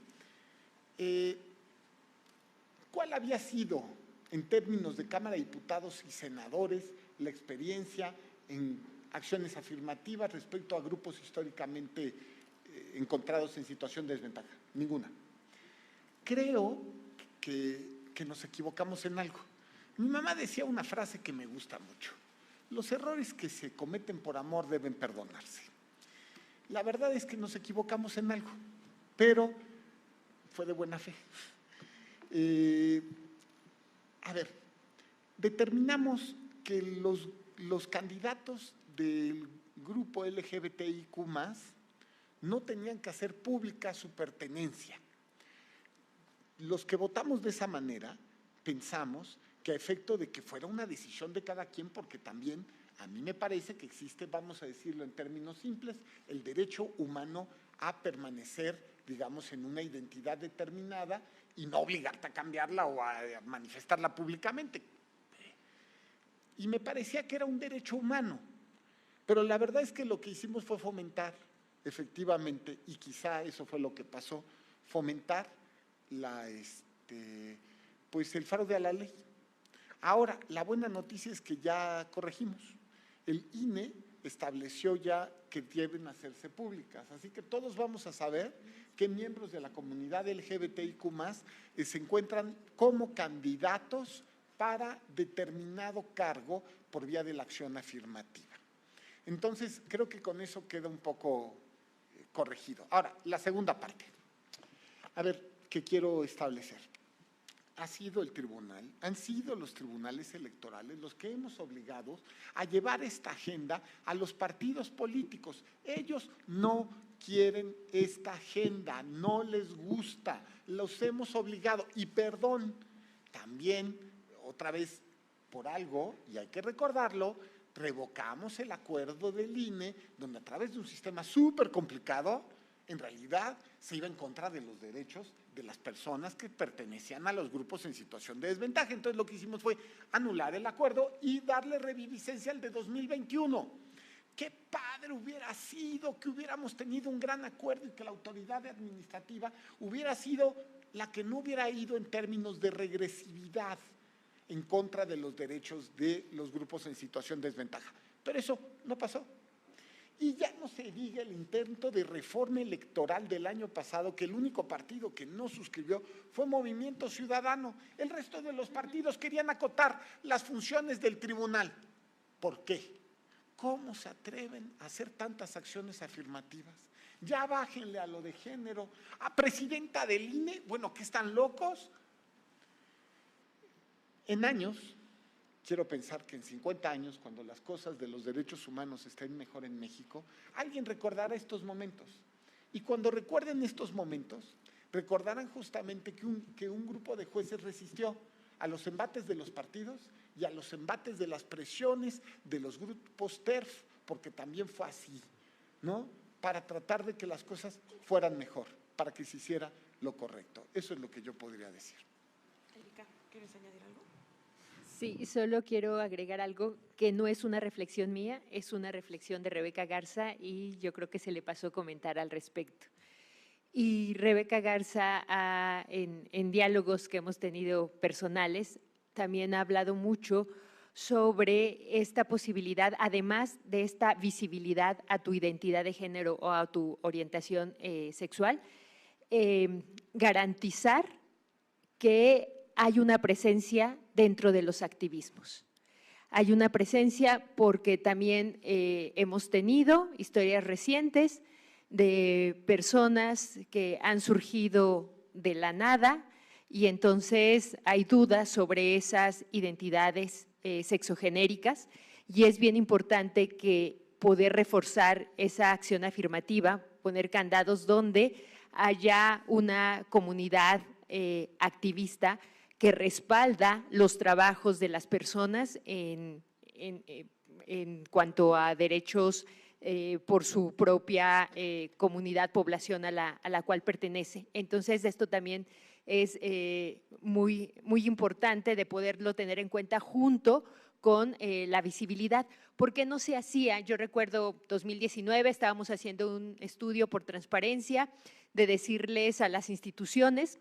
¿Cuál había sido, en términos de Cámara de Diputados y Senadores, la experiencia en acciones afirmativas respecto a grupos históricamente encontrados en situación de desventaja? Ninguna. Creo que nos equivocamos en algo. Mi mamá decía una frase que me gusta mucho: los errores que se cometen por amor deben perdonarse. La verdad es que nos equivocamos en algo, pero fue de buena fe. A ver, determinamos que los candidatos del grupo LGBTIQ+, no tenían que hacer pública su pertenencia. Los que votamos de esa manera pensamos que a efecto de que fuera una decisión de cada quien, porque también a mí me parece que existe, vamos a decirlo en términos simples, el derecho humano a permanecer, digamos, en una identidad determinada y no obligarte a cambiarla o a manifestarla públicamente. Y me parecía que era un derecho humano, pero la verdad es que lo que hicimos fue fomentar, efectivamente, y quizá eso fue lo que pasó, fomentar pues el fraude a la ley. Ahora, la buena noticia es que ya corregimos. El INE estableció ya que deben hacerse públicas, así que todos vamos a saber qué miembros de la comunidad LGBTIQ+ se encuentran como candidatos para determinado cargo por vía de la acción afirmativa. Entonces, creo que con eso queda un poco corregido. Ahora, la segunda parte. A ver, ¿qué quiero establecer? Han sido los tribunales electorales los que hemos obligado a llevar esta agenda a los partidos políticos. Ellos no quieren esta agenda, no les gusta, los hemos obligado. Y perdón, también, otra vez, por algo, y hay que recordarlo, revocamos el acuerdo del INE, donde a través de un sistema súper complicado, en realidad se iba en contra de los derechos de las personas que pertenecían a los grupos en situación de desventaja. Entonces lo que hicimos fue anular el acuerdo y darle reviviscencia al de 2021. Qué padre hubiera sido que hubiéramos tenido un gran acuerdo y que la autoridad administrativa hubiera sido la que no hubiera ido en términos de regresividad en contra de los derechos de los grupos en situación de desventaja. Pero eso no pasó. Y ya no se diga el intento de reforma electoral del año pasado, que el único partido que no suscribió fue Movimiento Ciudadano. El resto de los partidos querían acotar las funciones del tribunal. ¿Por qué? ¿Cómo se atreven a hacer tantas acciones afirmativas? Ya bájenle a lo de género. ¿A presidenta del INE? Bueno, ¿qué están locos? En años, quiero pensar que en 50 años, cuando las cosas de los derechos humanos estén mejor en México, alguien recordará estos momentos. Y cuando recuerden estos momentos, recordarán justamente que un grupo de jueces resistió a los embates de los partidos y a los embates de las presiones de los grupos TERF, porque también fue así, ¿no? Para tratar de que las cosas fueran mejor, para que se hiciera lo correcto. Eso es lo que yo podría decir. Erika, ¿quieres añadir algo? Sí, solo quiero agregar algo que no es una reflexión mía, es una reflexión de Rebeca Garza y yo creo que se le pasó comentar al respecto. Y Rebeca Garza, en diálogos que hemos tenido personales, también ha hablado mucho sobre esta posibilidad, además de esta visibilidad a tu identidad de género o a tu orientación sexual, garantizar que hay una presencia dentro de los activismos. Hay una presencia porque también hemos tenido historias recientes de personas que han surgido de la nada y entonces hay dudas sobre esas identidades sexogenéricas y es bien importante que poder reforzar esa acción afirmativa, poner candados donde haya una comunidad activista que respalda los trabajos de las personas en cuanto a derechos por su propia comunidad, población a la cual pertenece. Entonces, esto también es muy importante de poderlo tener en cuenta junto con la visibilidad. ¿Por qué no se hacía? Yo recuerdo 2019 estábamos haciendo un estudio por transparencia de decirles a las instituciones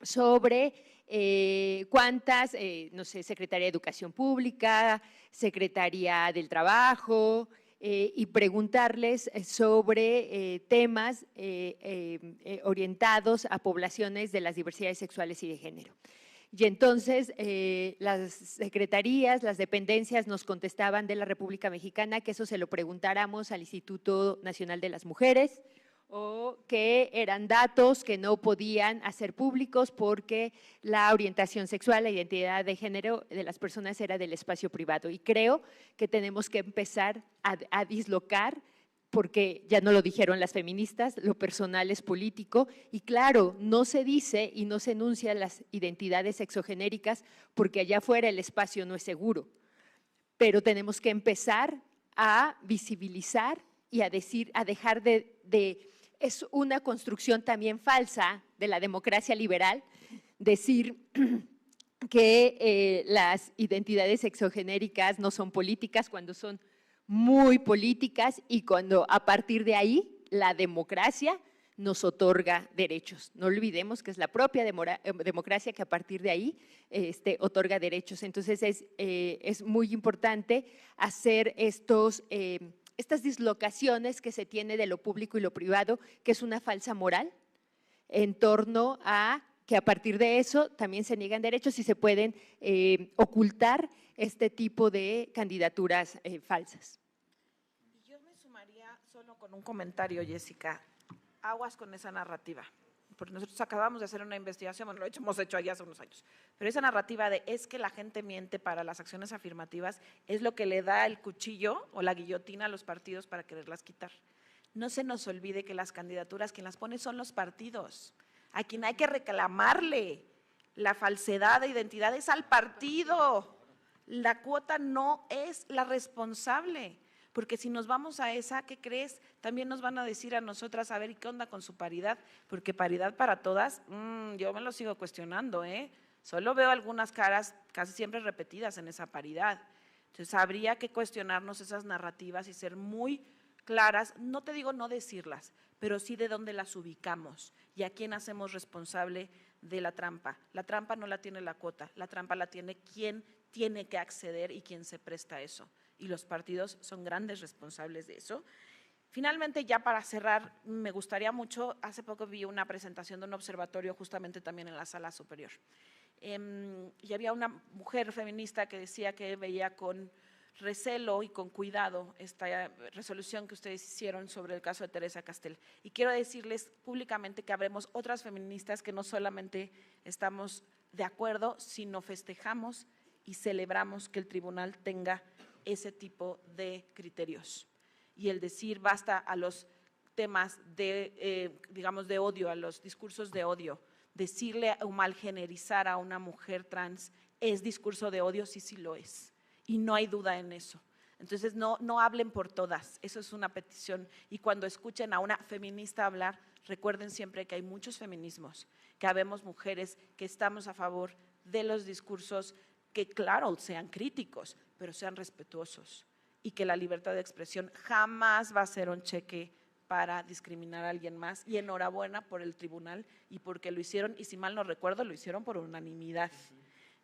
sobre cuántas, no sé, Secretaría de Educación Pública, Secretaría del Trabajo, y preguntarles sobre temas orientados a poblaciones de las diversidades sexuales y de género. Y entonces las secretarías, las dependencias nos contestaban de la República Mexicana que eso se lo preguntáramos al Instituto Nacional de las Mujeres, o que eran datos que no podían hacer públicos porque la orientación sexual, la identidad de género de las personas era del espacio privado. Y creo que tenemos que empezar a dislocar, porque ya no lo dijeron las feministas, lo personal es político, y claro, no se dice y no se enuncian las identidades sexogenéricas porque allá afuera el espacio no es seguro, pero tenemos que empezar a visibilizar y a decir, a dejar de es una construcción también falsa de la democracia liberal decir que las identidades sexogenéricas no son políticas cuando son muy políticas y cuando a partir de ahí la democracia nos otorga derechos. No olvidemos que es la propia democracia que a partir de ahí otorga derechos. Entonces es muy importante hacer estas dislocaciones que se tiene de lo público y lo privado, que es una falsa moral, en torno a que a partir de eso también se niegan derechos y se pueden ocultar este tipo de candidaturas falsas. Yo me sumaría solo con un comentario, Jessica. Aguas con esa narrativa, porque nosotros acabamos de hacer una investigación, bueno, lo hemos hecho allá hace unos años, pero esa narrativa de es que la gente miente para las acciones afirmativas es lo que le da el cuchillo o la guillotina a los partidos para quererlas quitar. No se nos olvide que las candidaturas, quien las pone son los partidos, a quien hay que reclamarle la falsedad de identidad es al partido. La cuota no es la responsable. Porque si nos vamos a esa, ¿qué crees? También nos van a decir a nosotras, a ver, ¿y qué onda con su paridad? Porque paridad para todas, yo me lo sigo cuestionando, ¿eh? Solo veo algunas caras casi siempre repetidas en esa paridad. Entonces, habría que cuestionarnos esas narrativas y ser muy claras, no te digo no decirlas, pero sí de dónde las ubicamos y a quién hacemos responsable de la trampa. La trampa no la tiene la cuota, la trampa la tiene quien tiene que acceder y quien se presta a eso. Y los partidos son grandes responsables de eso. Finalmente, ya para cerrar, me gustaría mucho, hace poco vi una presentación de un observatorio justamente también en la sala superior. Y había una mujer feminista que decía que veía con recelo y con cuidado esta resolución que ustedes hicieron sobre el caso de Teresa Castel. Y quiero decirles públicamente que habremos otras feministas que no solamente estamos de acuerdo, sino festejamos y celebramos que el tribunal tenga ese tipo de criterios. Y el decir basta a los temas de, digamos, de odio, a los discursos de odio, decirle o malgenerizar a una mujer trans es discurso de odio, sí, sí lo es. Y no hay duda en eso. Entonces, no hablen por todas, eso es una petición. Y cuando escuchen a una feminista hablar, recuerden siempre que hay muchos feminismos, que habemos mujeres que estamos a favor de los discursos que, claro, sean críticos, pero sean respetuosos y que la libertad de expresión jamás va a ser un cheque para discriminar a alguien más. Y enhorabuena por el tribunal y porque lo hicieron, y si mal no recuerdo, lo hicieron por unanimidad.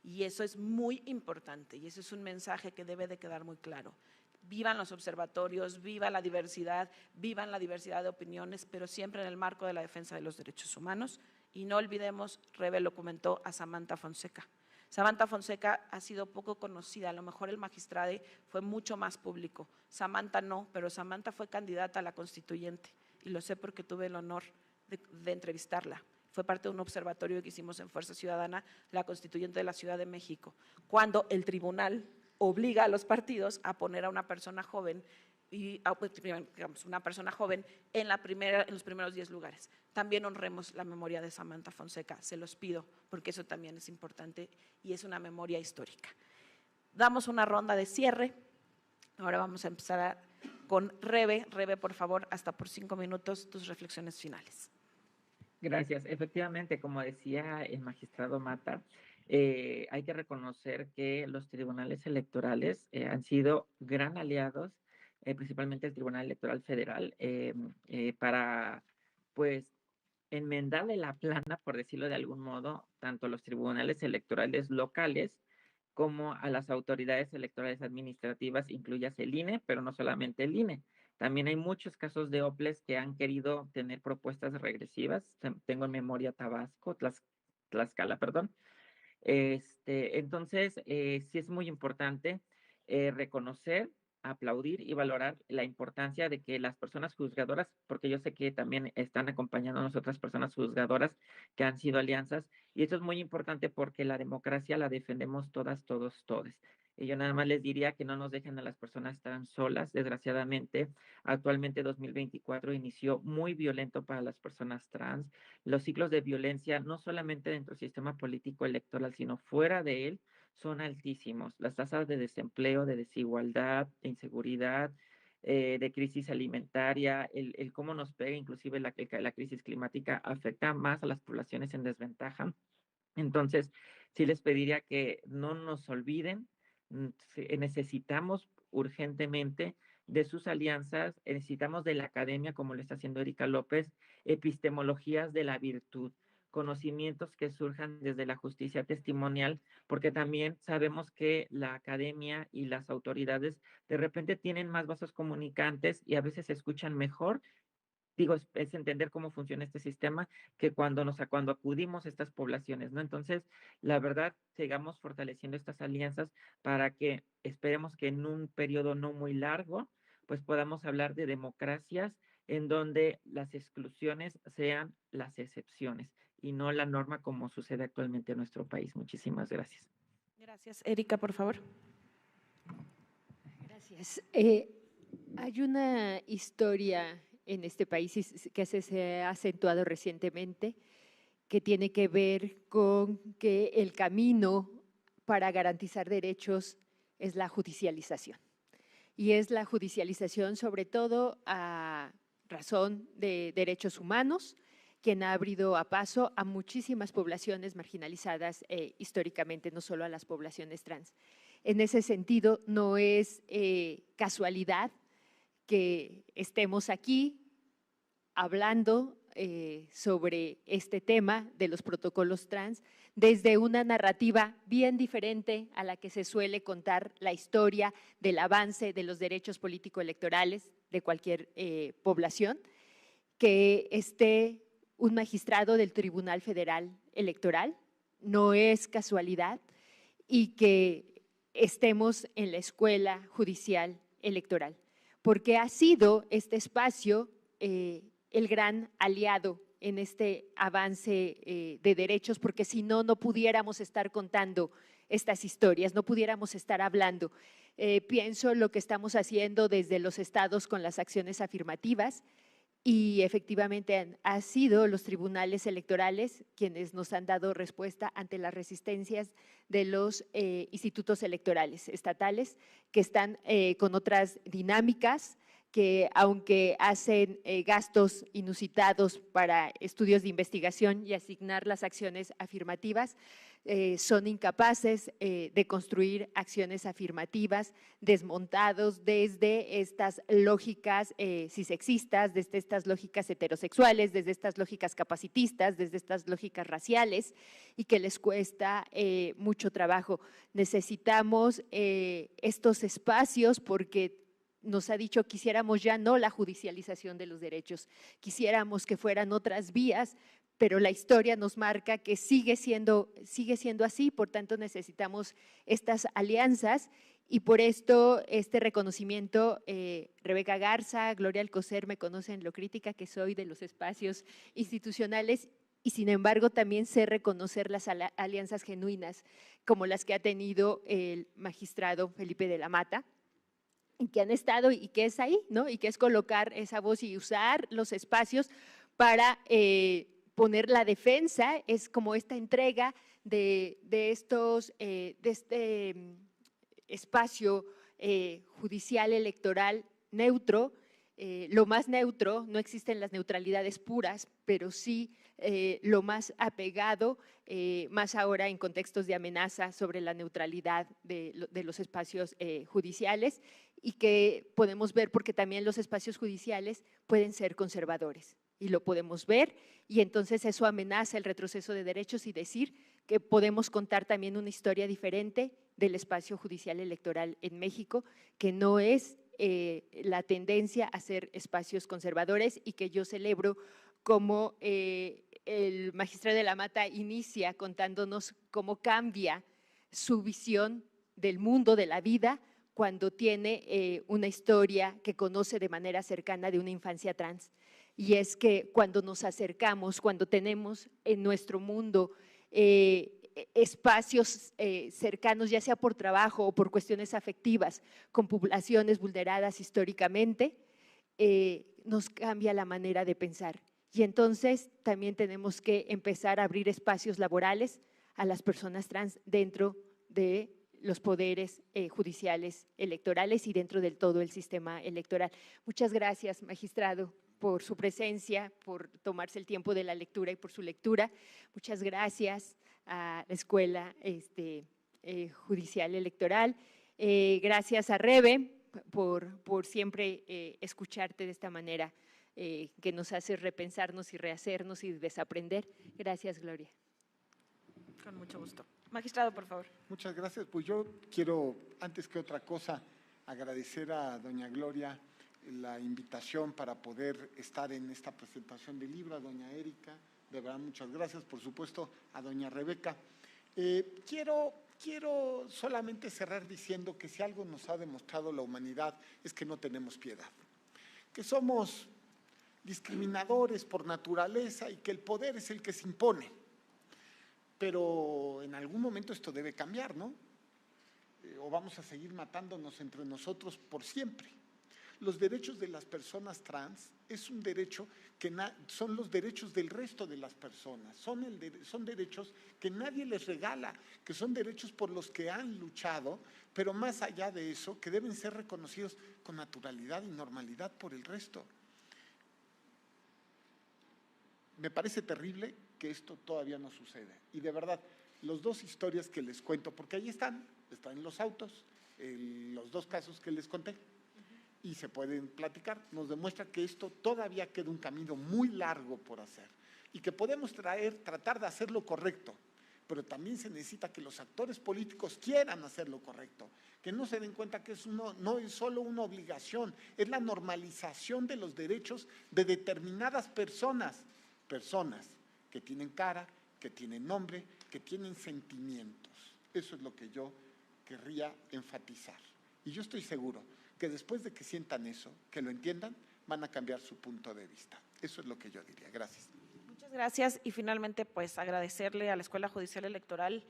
Y eso es muy importante y eso es un mensaje que debe de quedar muy claro. Vivan los observatorios, vivan la diversidad de opiniones, pero siempre en el marco de la defensa de los derechos humanos. Y no olvidemos, Rebe lo comentó, a Samantha Fonseca. Samantha Fonseca ha sido poco conocida, a lo mejor el magistrado fue mucho más público, Samantha no, pero Samantha fue candidata a la constituyente y lo sé porque tuve el honor de entrevistarla. Fue parte de un observatorio que hicimos en Fuerza Ciudadana, la constituyente de la Ciudad de México, cuando el tribunal obliga a los partidos a poner a una persona joven y digamos, una persona joven en los primeros 10 lugares. También honremos la memoria de Samantha Fonseca, se los pido, porque eso también es importante y es una memoria histórica. Damos una ronda de cierre. Ahora vamos a empezar con Rebe. Rebe, por favor, hasta por 5 minutos, tus reflexiones finales. Gracias. Efectivamente, como decía el magistrado Mata, hay que reconocer que los tribunales electorales han sido gran aliados, principalmente el Tribunal Electoral Federal, para, pues, enmendarle la plana, por decirlo de algún modo, tanto a los tribunales electorales locales como a las autoridades electorales administrativas, incluyase el INE, pero no solamente el INE. También hay muchos casos de OPLES que han querido tener propuestas regresivas. Tengo en memoria Tabasco, Tlaxcala, perdón. Entonces, sí es muy importante reconocer, aplaudir y valorar la importancia de que las personas juzgadoras, porque yo sé que también están acompañándonos otras personas juzgadoras que han sido alianzas, y eso es muy importante porque la democracia la defendemos todas, todos, todes. Y yo nada más les diría que no nos dejen a las personas tan solas. Desgraciadamente, actualmente 2024 inició muy violento para las personas trans. Los ciclos de violencia, no solamente dentro del sistema político electoral, sino fuera de él, son altísimos. Las tasas de desempleo, de desigualdad, de inseguridad, de crisis alimentaria, el cómo nos pega inclusive la crisis climática afecta más a las poblaciones en desventaja. Entonces, sí les pediría que no nos olviden, necesitamos urgentemente de sus alianzas, necesitamos de la academia, como lo está haciendo Erika López, epistemologías de la virtud, conocimientos que surjan desde la justicia testimonial, porque también sabemos que la academia y las autoridades de repente tienen más vasos comunicantes y a veces se escuchan mejor. Digo, es entender cómo funciona este sistema que cuando acudimos a estas poblaciones, ¿no? Entonces, la verdad, sigamos fortaleciendo estas alianzas para que esperemos que en un periodo no muy largo, pues podamos hablar de democracias en donde las exclusiones sean las excepciones y no la norma como sucede actualmente en nuestro país. Muchísimas gracias. Gracias. Erika, por favor. Gracias. Hay una historia en este país que se ha acentuado recientemente, que tiene que ver con que el camino para garantizar derechos es la judicialización. Y es la judicialización sobre todo a razón de derechos humanos, quien ha abrido a paso a muchísimas poblaciones marginalizadas históricamente, no solo a las poblaciones trans. En ese sentido, no es casualidad que estemos aquí hablando sobre este tema de los protocolos trans desde una narrativa bien diferente a la que se suele contar la historia del avance de los derechos político-electorales de cualquier población, que esté un magistrado del Tribunal Federal Electoral, no es casualidad, y que estemos en la Escuela Judicial Electoral, porque ha sido este espacio el gran aliado en este avance de derechos, porque si no, no pudiéramos estar contando estas historias, no pudiéramos estar hablando. Pienso lo que estamos haciendo desde los estados con las acciones afirmativas, y efectivamente han sido los tribunales electorales quienes nos han dado respuesta ante las resistencias de los institutos electorales estatales, que están con otras dinámicas, que aunque hacen gastos inusitados para estudios de investigación y asignar las acciones afirmativas, son incapaces de construir acciones afirmativas desmontados desde estas lógicas cisexistas, desde estas lógicas heterosexuales, desde estas lógicas capacitistas, desde estas lógicas raciales, y que les cuesta mucho trabajo. Necesitamos estos espacios porque nos ha dicho quisiéramos ya no la judicialización de los derechos, quisiéramos que fueran otras vías, pero la historia nos marca que sigue siendo así, por tanto necesitamos estas alianzas y por esto este reconocimiento, Rebeca Garza, Gloria Alcocer me conocen lo crítica que soy de los espacios institucionales y sin embargo también sé reconocer las alianzas genuinas como las que ha tenido el magistrado Felipe de la Mata, que han estado y que es ahí, ¿no? Y que es colocar esa voz y usar los espacios para poner la defensa, es como esta entrega de este espacio judicial electoral neutro, lo más neutro, no existen las neutralidades puras, pero sí lo más apegado, más ahora en contextos de amenaza sobre la neutralidad de los espacios judiciales, y que podemos ver porque también los espacios judiciales pueden ser conservadores y lo podemos ver, y entonces eso amenaza el retroceso de derechos y decir que podemos contar también una historia diferente del espacio judicial electoral en México, que no es la tendencia a ser espacios conservadores, y que yo celebro como el magistrado de la Mata inicia contándonos cómo cambia su visión del mundo, de la vida, cuando tiene una historia que conoce de manera cercana de una infancia trans. Y es que cuando nos acercamos, cuando tenemos en nuestro mundo espacios cercanos, ya sea por trabajo o por cuestiones afectivas, con poblaciones vulneradas históricamente, nos cambia la manera de pensar. Y entonces también tenemos que empezar a abrir espacios laborales a las personas trans dentro de los poderes judiciales, electorales y dentro del todo el sistema electoral. Muchas gracias, magistrado, por su presencia, por tomarse el tiempo de la lectura y por su lectura. Muchas gracias a la Escuela Judicial Electoral. Gracias a Rebe por siempre escucharte de esta manera, que nos hace repensarnos y rehacernos y desaprender. Gracias, Gloria. Con mucho gusto. Magistrado, por favor. Muchas gracias. Pues yo quiero, antes que otra cosa, agradecer a doña Gloria la invitación para poder estar en esta presentación del libro, a doña Erika, de verdad muchas gracias, por supuesto a doña Rebeca. Quiero solamente cerrar diciendo que si algo nos ha demostrado la humanidad es que no tenemos piedad, que somos discriminadores por naturaleza y que el poder es el que se impone. Pero en algún momento esto debe cambiar, ¿no? O vamos a seguir matándonos entre nosotros por siempre. Los derechos de las personas trans es un derecho que son los derechos del resto de las personas, son derechos que nadie les regala, que son derechos por los que han luchado, pero más allá de eso, que deben ser reconocidos con naturalidad y normalidad por el resto. Me parece terrible que esto todavía no suceda. Y de verdad, las dos historias que les cuento, porque ahí están en los autos, los dos casos que les conté, y se pueden platicar, nos demuestra que esto todavía queda un camino muy largo por hacer y que podemos tratar de hacer lo correcto, pero también se necesita que los actores políticos quieran hacer lo correcto, que no se den cuenta que no es solo una obligación, es la normalización de los derechos de determinadas personas que tienen cara, que tienen nombre, que tienen sentimientos. Eso es lo que yo querría enfatizar. Y yo estoy seguro que después de que sientan eso, que lo entiendan, van a cambiar su punto de vista. Eso es lo que yo diría. Gracias. Muchas gracias y finalmente pues agradecerle a la Escuela Judicial Electoral,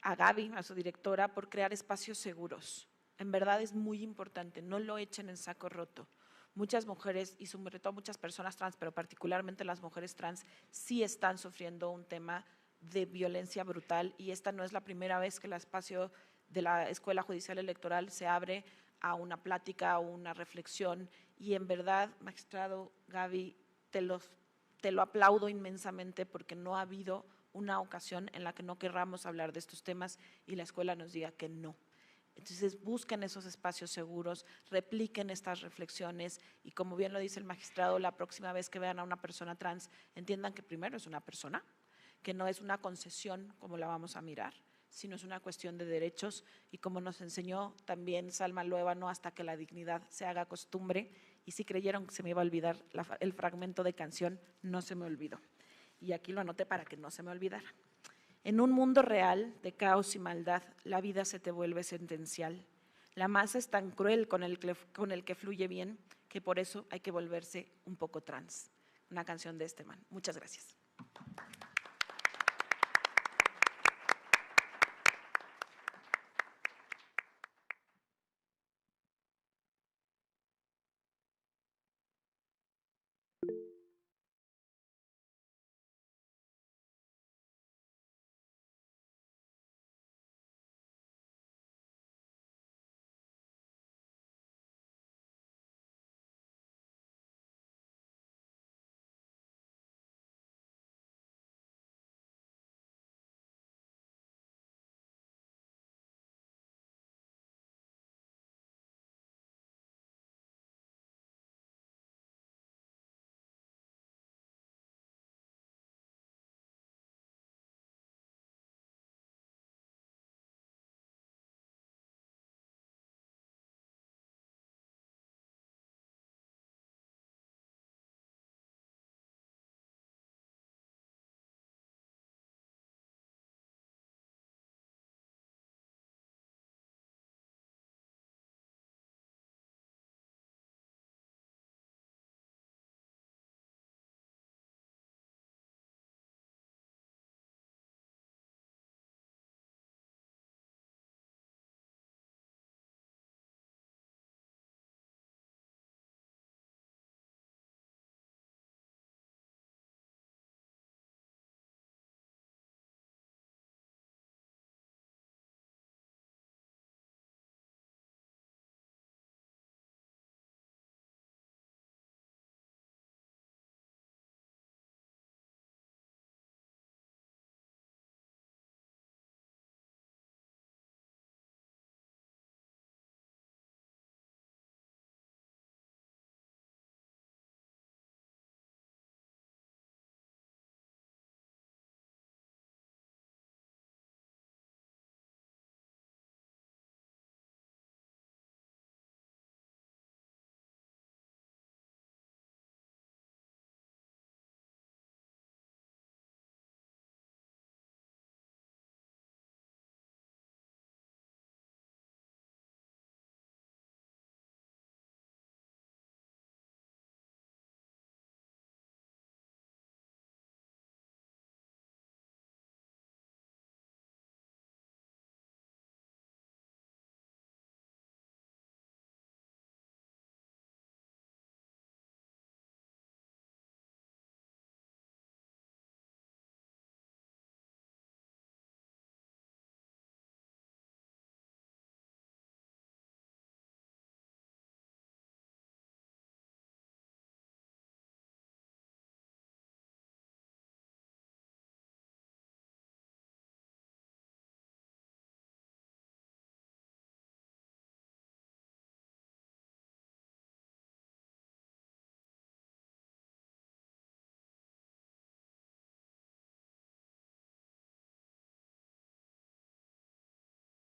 a Gaby, a su directora, por crear espacios seguros. En verdad es muy importante, no lo echen en saco roto. Muchas mujeres y sobre todo muchas personas trans, pero particularmente las mujeres trans, sí están sufriendo un tema de violencia brutal y esta no es la primera vez que el espacio de la Escuela Judicial Electoral se abre a una plática, a una reflexión y en verdad, magistrado Gaby, te lo aplaudo inmensamente porque no ha habido una ocasión en la que no querramos hablar de estos temas y la escuela nos diga que no. Entonces busquen esos espacios seguros, repliquen estas reflexiones y como bien lo dice el magistrado, la próxima vez que vean a una persona trans, entiendan que primero es una persona, que no es una concesión como la vamos a mirar, sino es una cuestión de derechos y como nos enseñó también Salma Luébano, hasta que la dignidad se haga costumbre, y si creyeron que se me iba a olvidar el fragmento de canción, no se me olvidó. Y aquí lo anoté para que no se me olvidara. En un mundo real de caos y maldad, la vida se te vuelve sentencial. La masa es tan cruel con el que fluye bien, que por eso hay que volverse un poco trans. Una canción de este man. Muchas gracias.